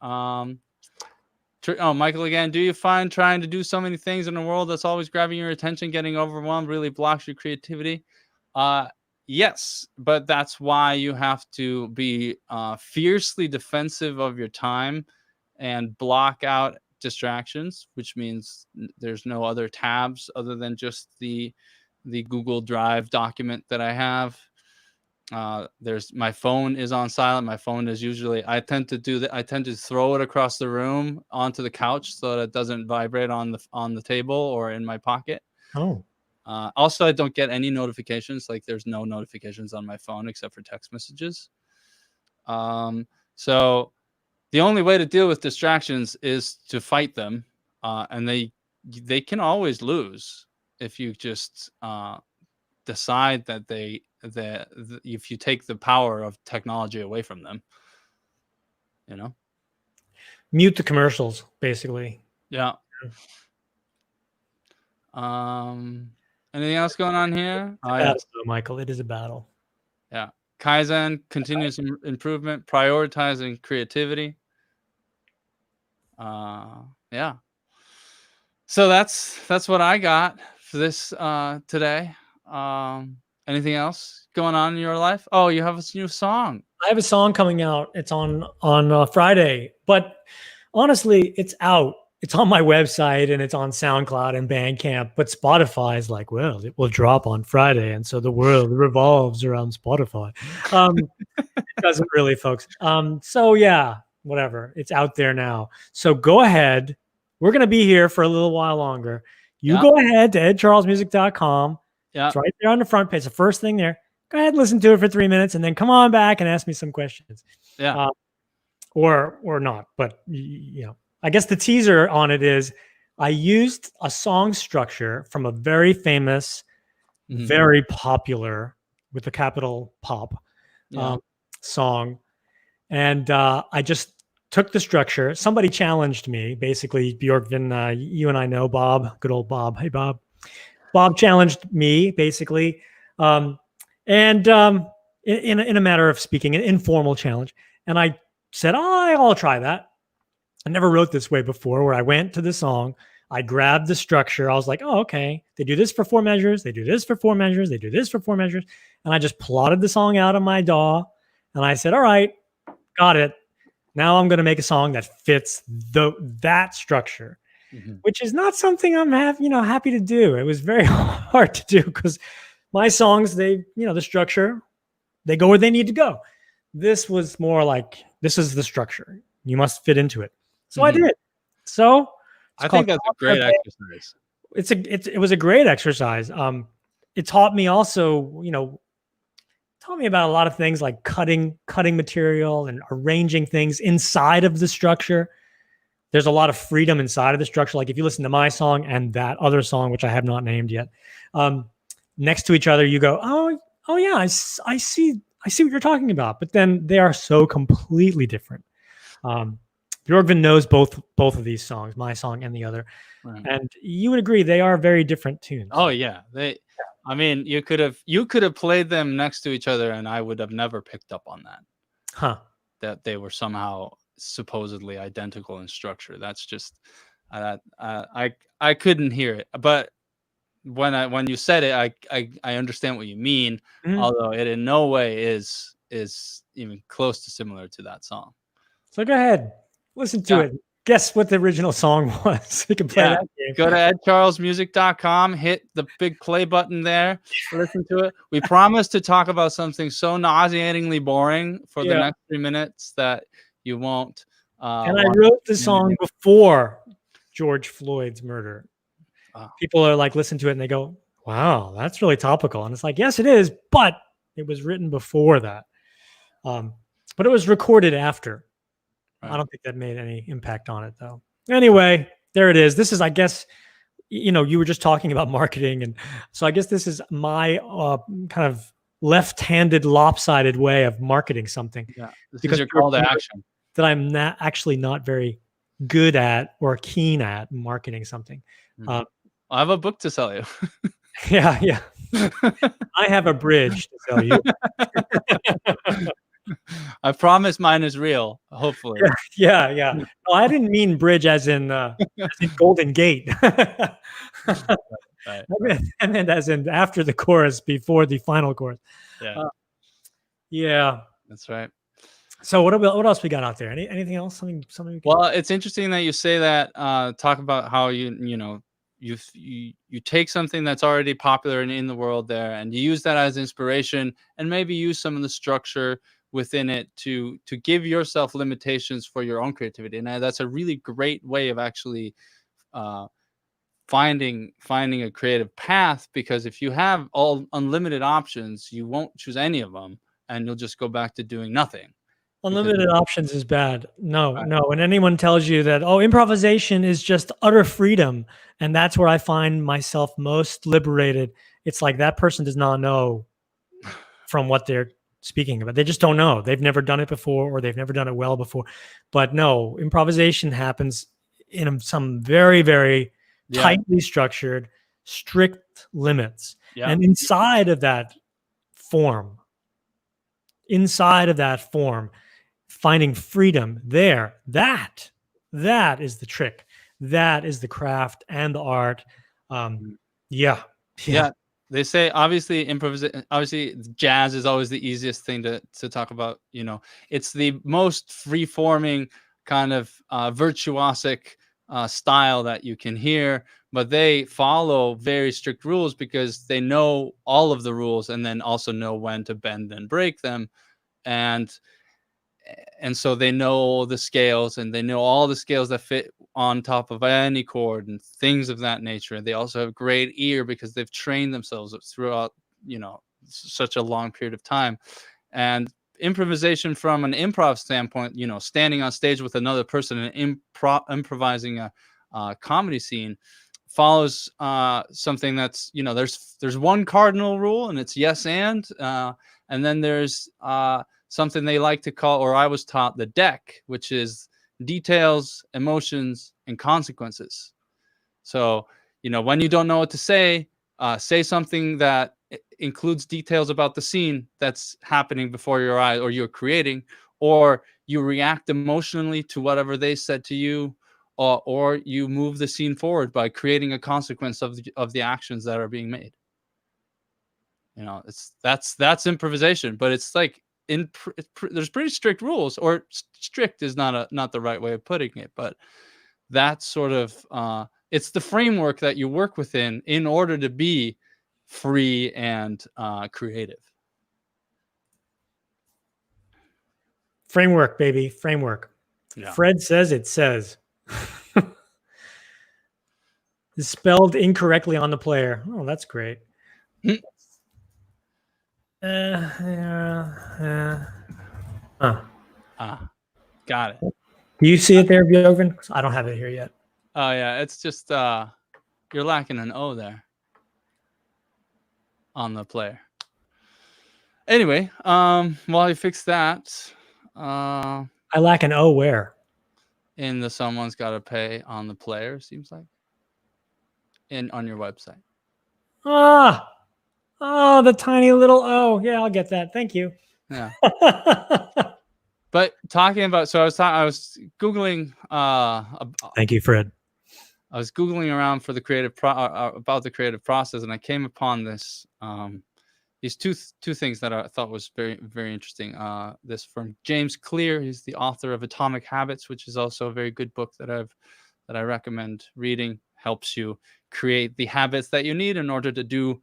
Michael again, do you find trying to do so many things in a world that's always grabbing your attention, getting overwhelmed, really blocks your creativity? Yes, but that's why you have to be fiercely defensive of your time and block out distractions, which means there's no other tabs other than just the Google Drive document that I have. My phone is on silent. My phone is usually, I tend to throw it across the room onto the couch so that it doesn't vibrate on the table or in my pocket. Oh. Also, I don't get any notifications. Like there's no notifications on my phone except for text messages. So the only way to deal with distractions is to fight them. And they can always lose if you just decide that if you take the power of technology away from them, mute the commercials, basically. Yeah. Anything else going on here? Yes. Michael, it is a battle. Yeah. Kaizen, continuous improvement, prioritizing creativity. Yeah. So that's what I got for this today. Anything else going on in your life? Oh, you have a new song. I have a song coming out. It's on Friday, but honestly, it's out. It's on my website and it's on SoundCloud and Bandcamp, but Spotify is like, well, it will drop on Friday. And so the world revolves around Spotify. It doesn't really, folks. So yeah, whatever. It's out there now. So go ahead. We're going to be here for a little while longer. You go ahead to edcharlesmusic.com. Yeah. It's right there on the front page. The first thing there. Go ahead and listen to it for 3 minutes and then come on back and ask me some questions. Yeah. Or not. But, I guess the teaser on it is I used a song structure from a very famous, very popular, with the capital pop, song. And I just took the structure. Somebody challenged me, basically, Björgvin, you and I know Bob, good old Bob. Hey, Bob. Bob challenged me, basically, in a matter of speaking, an informal challenge. And I said, oh, I'll try that. I never wrote this way before, where I went to the song, I grabbed the structure. I was like, oh, okay. They do this for 4 measures. They do this for 4 measures. They do this for 4 measures. And I just plotted the song out on my DAW. And I said, all right, got it. Now I'm going to make a song that fits that structure, which is not something I'm happy to do. It was very hard to do because my songs, the structure, they go where they need to go. This was more like, this is the structure. You must fit into it. So I did. So I think that's a great exercise. It was a great exercise. It taught me also, taught me about a lot of things like cutting material and arranging things inside of the structure. There's a lot of freedom inside of the structure. Like if you listen to my song and that other song, which I have not named yet, next to each other, you go, oh yeah, I see what you're talking about. But then they are so completely different. Björgvin knows both of these songs, my song and the other, and you would agree they are very different tunes. Oh yeah, I mean, you could have played them next to each other, and I would have never picked up on that. That they were somehow supposedly identical in structure. That's just I couldn't hear it, but when you said it, I understand what you mean. Although it in no way is even close to similar to that song. So go ahead, listen to it. Guess what the original song was. You can play that game. Go to edcharlesmusic.com, hit the big play button there, listen to it. We promise to talk about something so nauseatingly boring for the next 3 minutes that you won't. And I wrote the song before George Floyd's murder. People are like, listen to it and they go, wow, that's really topical. And it's like, yes, it is, but it was written before that. But it was recorded after. I don't think that made any impact on it, though. Anyway, there it is. This is, I guess, you were just talking about marketing. And so I guess this is my kind of left-handed, lopsided way of marketing something. Yeah, this is your call to action. That I'm actually not very good at or keen at marketing something. I have a book to sell you. Yeah. I have a bridge to sell you. I promise mine is real, hopefully. Yeah. No, I didn't mean bridge as in Golden Gate. Right. I meant as in after the chorus, before the final chorus. Yeah. That's right. So what else we got out there? Anything else? Something well, it's interesting that you say that. Talk about how you take something that's already popular and in the world there, and you use that as inspiration, and maybe use some of the structure within it to give yourself limitations for your own creativity. And that's a really great way of actually finding a creative path, because if you have all unlimited options, you won't choose any of them, and you'll just go back to doing nothing. Unlimited options is bad. No. When anyone tells you that, improvisation is just utter freedom, and that's where I find myself most liberated, it's like that person does not know from what they're speaking about. They just don't know. They've never done it before, or they've never done it well before. But no, improvisation happens in some very, very tightly structured, strict limits. Yeah. And inside of that form, finding freedom there, that is the trick. That is the craft and the art. Yeah. They say obviously jazz is always the easiest thing to talk about. It's the most free-forming kind of virtuosic style that you can hear, but they follow very strict rules because they know all of the rules, and then also know when to bend and break them. And so they know the scales, and they know all the scales that fit on top of any chord and things of that nature. And they also have great ear because they've trained themselves throughout, such a long period of time. And improvisation from an improv standpoint, standing on stage with another person and improvising a comedy scene follows something that's, there's one cardinal rule, and it's yes and then there's something they like to call, or I was taught, the deck, which is details, emotions, and consequences. So, when you don't know what to say something that includes details about the scene that's happening before your eyes, or you're creating, or you react emotionally to whatever they said to you, or you move the scene forward by creating a consequence of the actions that are being made. That's improvisation, but it's like there's pretty strict rules, or strict is not the right way of putting it, but that's sort of it's the framework that you work within in order to be free and creative. Framework, baby, framework. Yeah. Fred says it says. It's spelled incorrectly on the player. Oh, that's great. Got it. Do you see it there, Björgvin? I don't have it here yet. Oh yeah, it's just you're lacking an O there on the player. Anyway, while you fix that, I lack an O where? in the someone's got to pay on the player, seems like, on your website. Oh, the tiny little O. Yeah, I'll get that. Thank you. Yeah. But talking about, so I was Googling. Thank you, Fred. I was Googling around for the creative about the creative process, and I came upon this these two things that I thought was very, very interesting. This from James Clear. He's the author of Atomic Habits, which is also a very good book that I recommend reading. Helps you create the habits that you need in order to do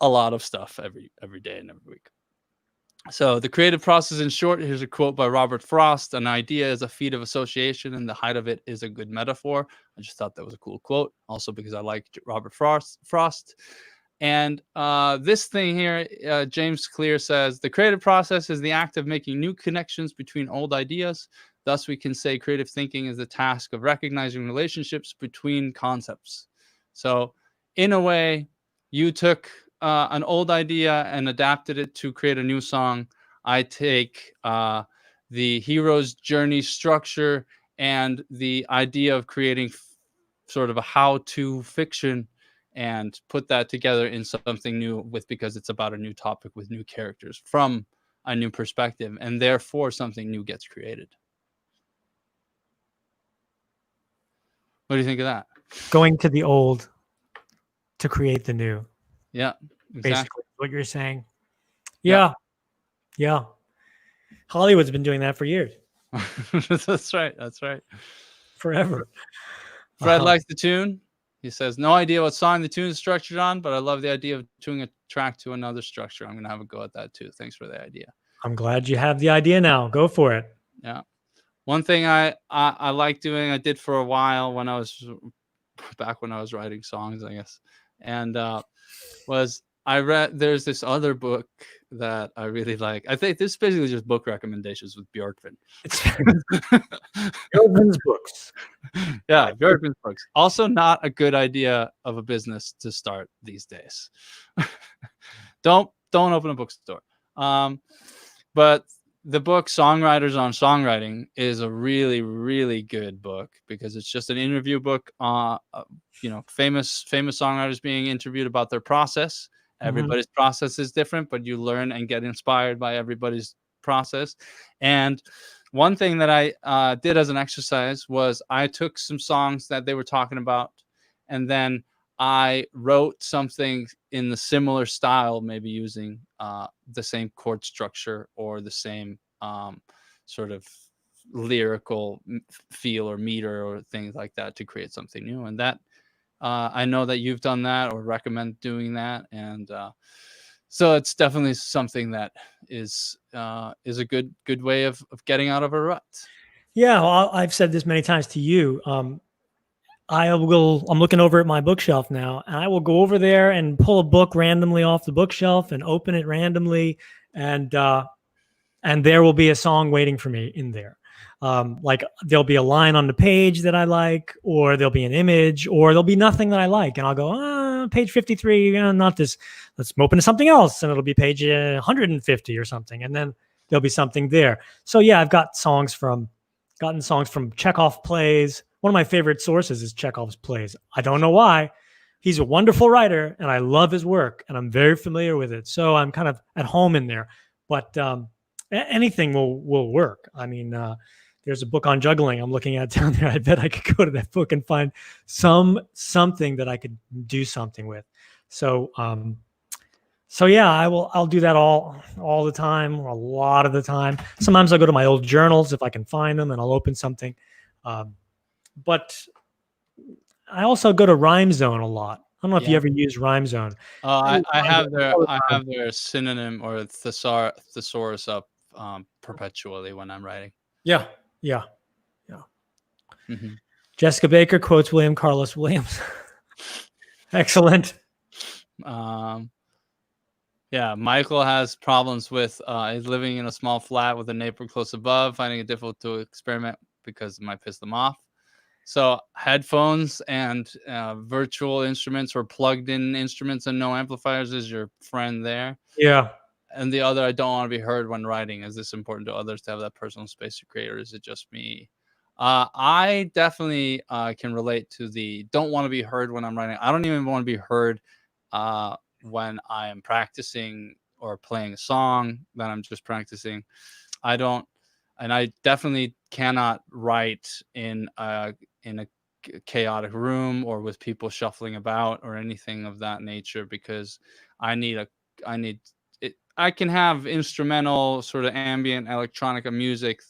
a lot of stuff every day and every week. So the creative process in short, here's a quote by Robert Frost: "An idea is a feat of association, and the height of it is a good metaphor." I just thought that was a cool quote, also because I like Robert Frost. And this thing here, James Clear says, "The creative process is the act of making new connections between old ideas. Thus, we can say creative thinking is the task of recognizing relationships between concepts." So in a way, you took an old idea and adapted it to create a new song. I take the hero's journey structure and the idea of creating sort of a how-to fiction and put that together in something new, because it's about a new topic with new characters from a new perspective, and therefore something new gets created. What do you think of that? Going to the old to create the new. Yeah, exactly. Basically what you're saying. Yeah. Hollywood's been doing that for years. That's right. Forever. Fred likes the tune. He says, "No idea what song the tune is structured on, but I love the idea of tuning a track to another structure. I'm going to have a go at that too. Thanks for the idea." I'm glad you have the idea now. Go for it. Yeah. One thing I like doing, I did for a while when I was writing songs, I guess, and was I read, there's this other book that I really like. I think this is basically just book recommendations with Björgvin. It's Björgvin's books. Yeah, Björgvin's books. Also not a good idea of a business to start these days. Don't open a bookstore. But the book Songwriters on Songwriting is a really, really good book, because it's just an interview book. Famous songwriters being interviewed about their process. Everybody's process is different, but you learn and get inspired by everybody's process. And one thing that I did as an exercise was I took some songs that they were talking about, and then I wrote something in the similar style, maybe using the same chord structure or the same sort of lyrical feel or meter or things like that to create something new. And that I know that you've done that or recommend doing that. And so it's definitely something that is a good way of getting out of a rut. Yeah, well, I've said this many times to you. I'm looking over at my bookshelf now, and I will go over there and pull a book randomly off the bookshelf and open it randomly, and there will be a song waiting for me in there. Like there'll be a line on the page that I like, or there'll be an image, or there'll be nothing that I like, and I'll go, page 53, not this. Let's open to something else, and it'll be page 150 or something, and then there'll be something there. So yeah, I've gotten songs from Chekhov plays. One of my favorite sources is Chekhov's plays. I don't know why. He's a wonderful writer, and I love his work, and I'm very familiar with it. So I'm kind of at home in there. But anything will work. I mean, there's a book on juggling I'm looking at down there. I bet I could go to that book and find something that I could do something with. So so yeah, I'll do that all the time, or a lot of the time. Sometimes I'll go to my old journals if I can find them, and I'll open something. But I also go to Rhyme Zone a lot. I don't know if you ever use Rhyme Zone. I have I have their synonym or thesaurus up perpetually when I'm writing. Yeah. Jessica Baker quotes William Carlos Williams. Excellent. Yeah, Michael has problems with he's living in a small flat with a neighbor close above, finding it difficult to experiment because it might piss them off. So headphones and virtual instruments or plugged-in instruments and no amplifiers is your friend there. Yeah. And the other, I don't want to be heard when writing. Is this important to others to have that personal space to create, or is it just me? I definitely can relate to the don't want to be heard when I'm writing. I don't even want to be heard when I am practicing or playing a song that I'm just practicing. I don't, and I definitely cannot write in a chaotic room or with people shuffling about or anything of that nature, because I need it. I can have instrumental sort of ambient electronica music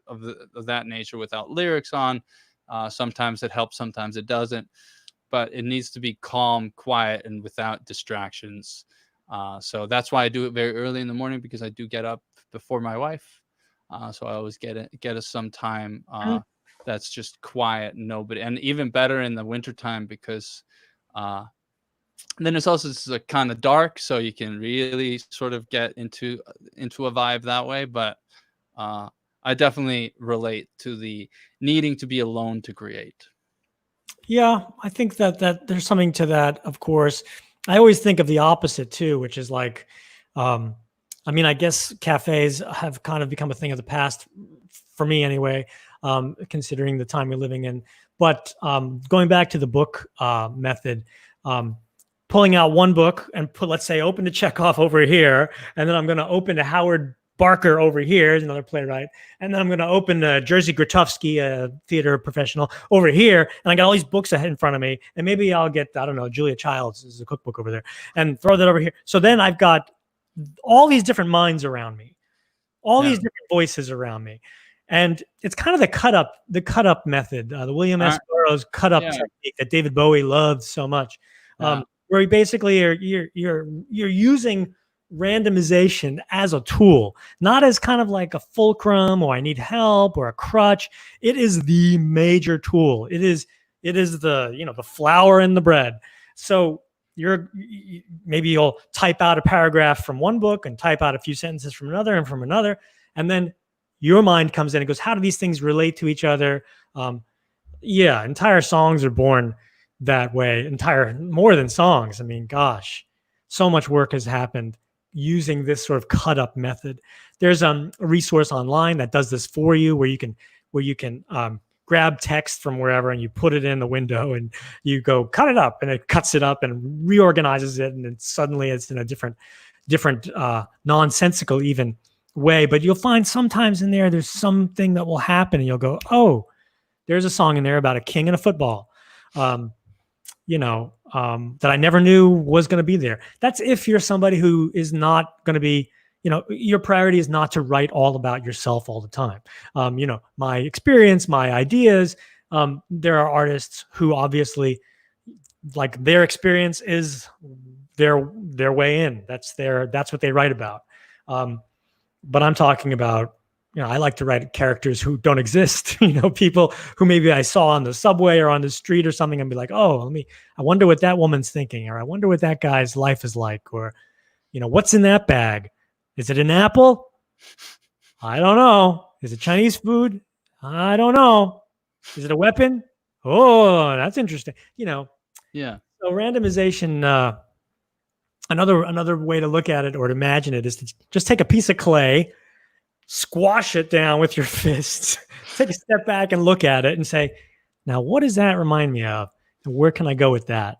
of that nature without lyrics on. Sometimes it helps, sometimes it doesn't, but it needs to be calm, quiet, and without distractions. So that's why I do it very early in the morning, because I do get up before my wife. So I always get us some time that's just quiet, nobody, and even better in the wintertime, because then it's also just kind of dark, so you can really sort of get into a vibe that way. But I definitely relate to the needing to be alone to create. Yeah, I think that there's something to that, of course. I always think of the opposite too, which is like, I mean, I guess cafes have kind of become a thing of the past for me anyway, considering the time we're living in. But going back to the book method, pulling out one book and let's say, open to Chekhov over here, and then I'm going to open to Howard Barker over here, is another playwright, and then I'm going to open Jerzy Grotowski, a theater professional, over here, and I got all these books ahead in front of me, and maybe I'll get, I don't know, Julia Childs is a cookbook over there, and throw that over here. So then I've got all these different minds around me, all these different voices around me, and it's kind of the cut up method, the William S. Burroughs cut up technique that David Bowie loved so much, where you basically you're using randomization as a tool, not as kind of like a fulcrum or I need help or a crutch. It is the major tool. It is the the flour in the bread. So maybe you'll type out a paragraph from one book and type out a few sentences from another and from another, and then your mind comes in and goes, how do these things relate to each other? Entire songs are born that way. More than songs. I mean, gosh, so much work has happened using this sort of cut up method. There's a resource online that does this for you, where you can grab text from wherever and you put it in the window and you go cut it up, and it cuts it up and reorganizes it, and then suddenly it's in a different nonsensical even way. But you'll find sometimes in there's something that will happen, and you'll go, oh, there's a song in there about a king and a football. That I never knew was going to be there. That's if you're somebody who is not going to be, your priority is not to write all about yourself all the time. My experience, my ideas. There are artists who obviously, like, their experience is their way in. That's what they write about. But I'm talking about, I like to write characters who don't exist, people who maybe I saw on the subway or on the street or something, and be like, oh, I wonder what that woman's thinking, or I wonder what that guy's life is like, or, what's in that bag? Is it an apple? I don't know. Is it Chinese food? I don't know. Is it a weapon? Oh, that's interesting. Yeah. So randomization, another way to look at it or to imagine it is to just take a piece of clay, squash it down with your fists, take a step back and look at it and say, now, what does that remind me of? And where can I go with that?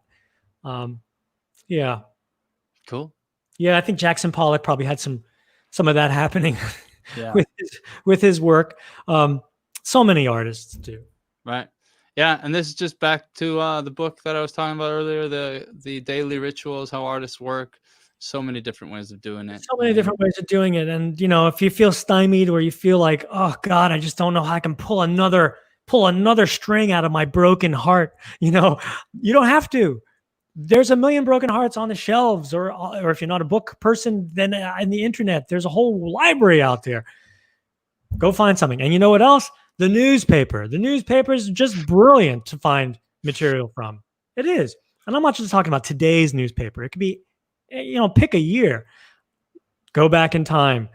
Cool. Yeah, I think Jackson Pollock probably had some some of that happening Yeah. with his work. So many artists do. Right. Yeah, and this is just back to the book that I was talking about earlier, the daily rituals, how artists work. So many different ways of doing it. So many different ways of doing it. And if you feel stymied or you feel like, oh God, I just don't know how I can pull another string out of my broken heart, you don't have to. There's a million broken hearts on the shelves, or if you're not a book person, then in the internet, there's a whole library out there. Go find something. And you know what else? The newspaper. The newspaper is just brilliant to find material from. It is. And I'm not just talking about today's newspaper. It could be, pick a year. Go back in time.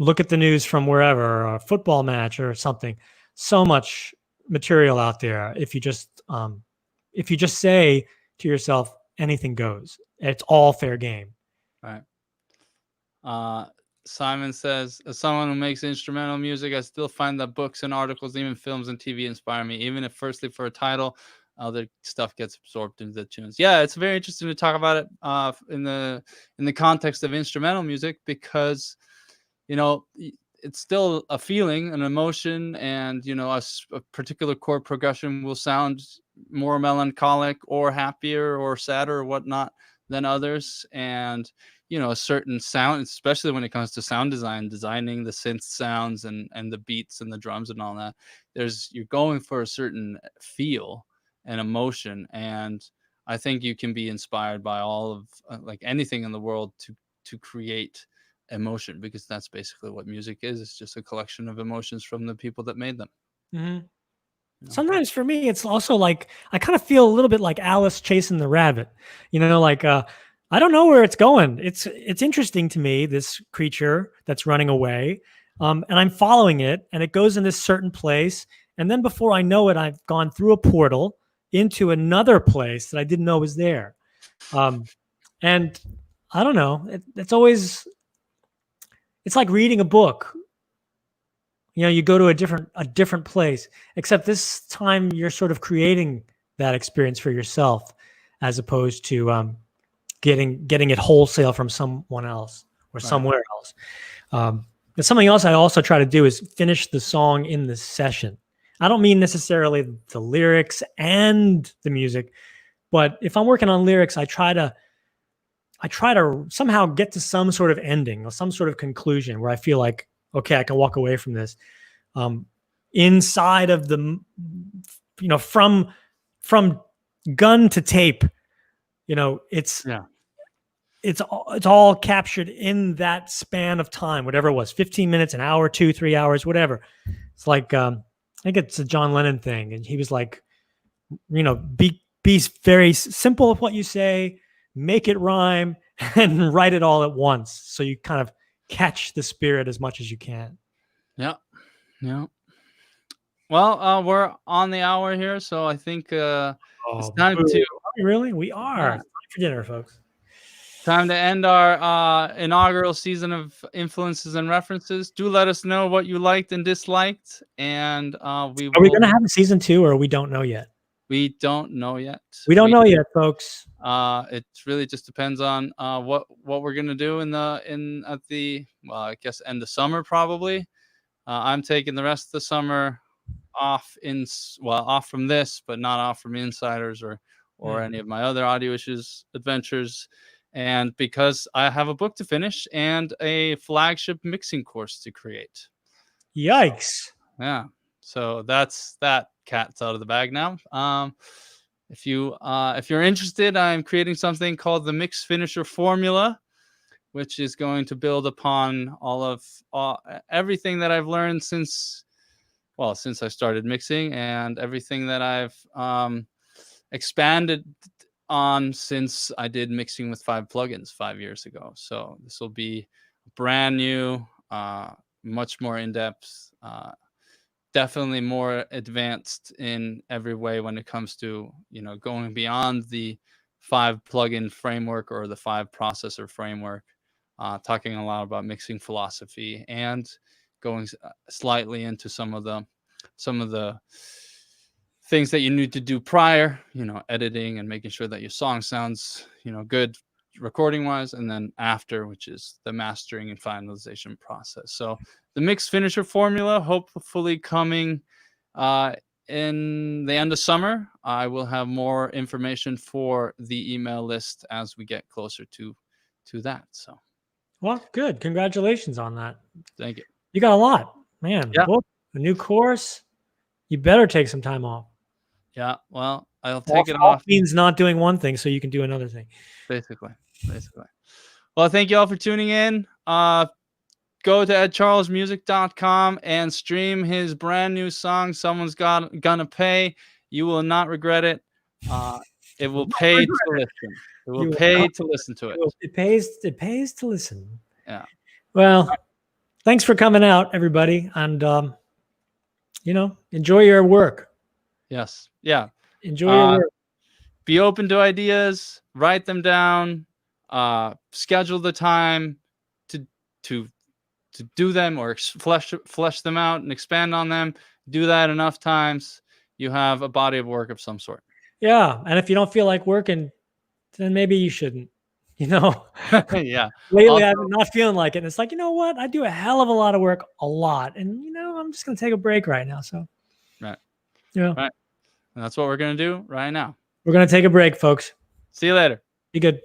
Look at the news from wherever, or a football match or something. So much material out there. If you just say to yourself, anything goes. It's all fair game. Right. Simon says, as someone who makes instrumental music, I still find that books and articles, even films and TV inspire me, even if firstly for a title, other stuff gets absorbed into the tunes. Yeah, it's very interesting to talk about it in the context of instrumental music, because it's still a feeling, an emotion, and a particular chord progression will sound more melancholic or happier or sadder or whatnot than others. And a certain sound, especially when it comes to sound design, designing the synth sounds and the beats and the drums and all that, you're going for a certain feel and emotion. And I think you can be inspired by all of like anything in the world to create emotion, because that's basically what music is. It's just a collection of emotions from the people that made them. Mm-hmm. Sometimes for me, it's also like I kind of feel a little bit like Alice chasing the rabbit. I don't know where it's going. It's interesting to me, this creature that's running away, and I'm following it, and it goes in this certain place, and then before I know it, I've gone through a portal into another place that I didn't know was there. And I don't know. It's like reading a book. You go to a different place, except this time you're sort of creating that experience for yourself, as opposed to getting it wholesale from someone else or somewhere else. And something else I also try to do is finish the song in the session. I don't mean necessarily the lyrics and the music, but if I'm working on lyrics, I try to somehow get to some sort of ending or some sort of conclusion where I feel like, okay, I can walk away from this. Inside of the, from gun to tape, it's all captured in that span of time, whatever it was, 15 minutes, an hour, 2, 3 hours, whatever. It's like, I think it's a John Lennon thing. And he was like, be very simple with what you say, make it rhyme, and write it all at once. So you kind of catch the spirit as much as you can. Yeah. Well, we're on the hour here, so I think it's time to. Really? We are. Time for dinner, folks. Time to end our inaugural season of Influences and References. Do let us know what you liked and disliked, and are we going to have a season 2, or we don't know yet? We don't know yet. We don't know yet, folks. It really just depends on what we're gonna do at the I guess end of summer probably. I'm taking the rest of the summer off off from this, but not off from Insiders or any of my other audio issues adventures. And because I have a book to finish and a flagship mixing course to create. Yikes. Yeah. So that's that cat's out of the bag now. If you're interested, I'm creating something called the Mix Finisher Formula, which is going to build upon everything that I've learned since I started mixing, and everything that I've expanded on since I did mixing with 5 plugins 5 years ago. So this will be brand new, much more in-depth, definitely more advanced in every way when it comes to going beyond the 5 plugin framework or the 5 processor framework, talking a lot about mixing philosophy and going slightly into some of the things that you need to do prior, editing and making sure that your song sounds good recording wise, and then after, which is the mastering and finalization process. So the mix finisher formula, hopefully coming in the end of summer. I will have more information for the email list as we get closer to that. So, well, good. Congratulations on that. thank you. You got a lot, man. Yeah. Book, a new course. You better take some time off. Yeah. Well, I'll take it off. Means not doing one thing, so you can do another thing. Basically. Well, thank you all for tuning in. Go to edcharlesmusic.com and stream his brand new song, Someone's Gonna Pay. You will not regret it. It will pay to listen. It will pay to listen to it. It pays to listen. Yeah. Well, thanks for coming out, everybody. And, enjoy your work. Yes. Yeah. Enjoy your work. Be open to ideas, write them down, schedule the time to do them, or flesh them out and expand on them. Do that enough times, you have a body of work of some sort. Yeah. And if you don't feel like working, then maybe you shouldn't, Yeah. Lately, I'm not feeling like it. And it's like, you know what? I do a hell of a lot of work, a lot. And, I'm just going to take a break right now. So, right. Yeah. Right. And that's what we're going to do right now. We're going to take a break, folks. See you later. Be good.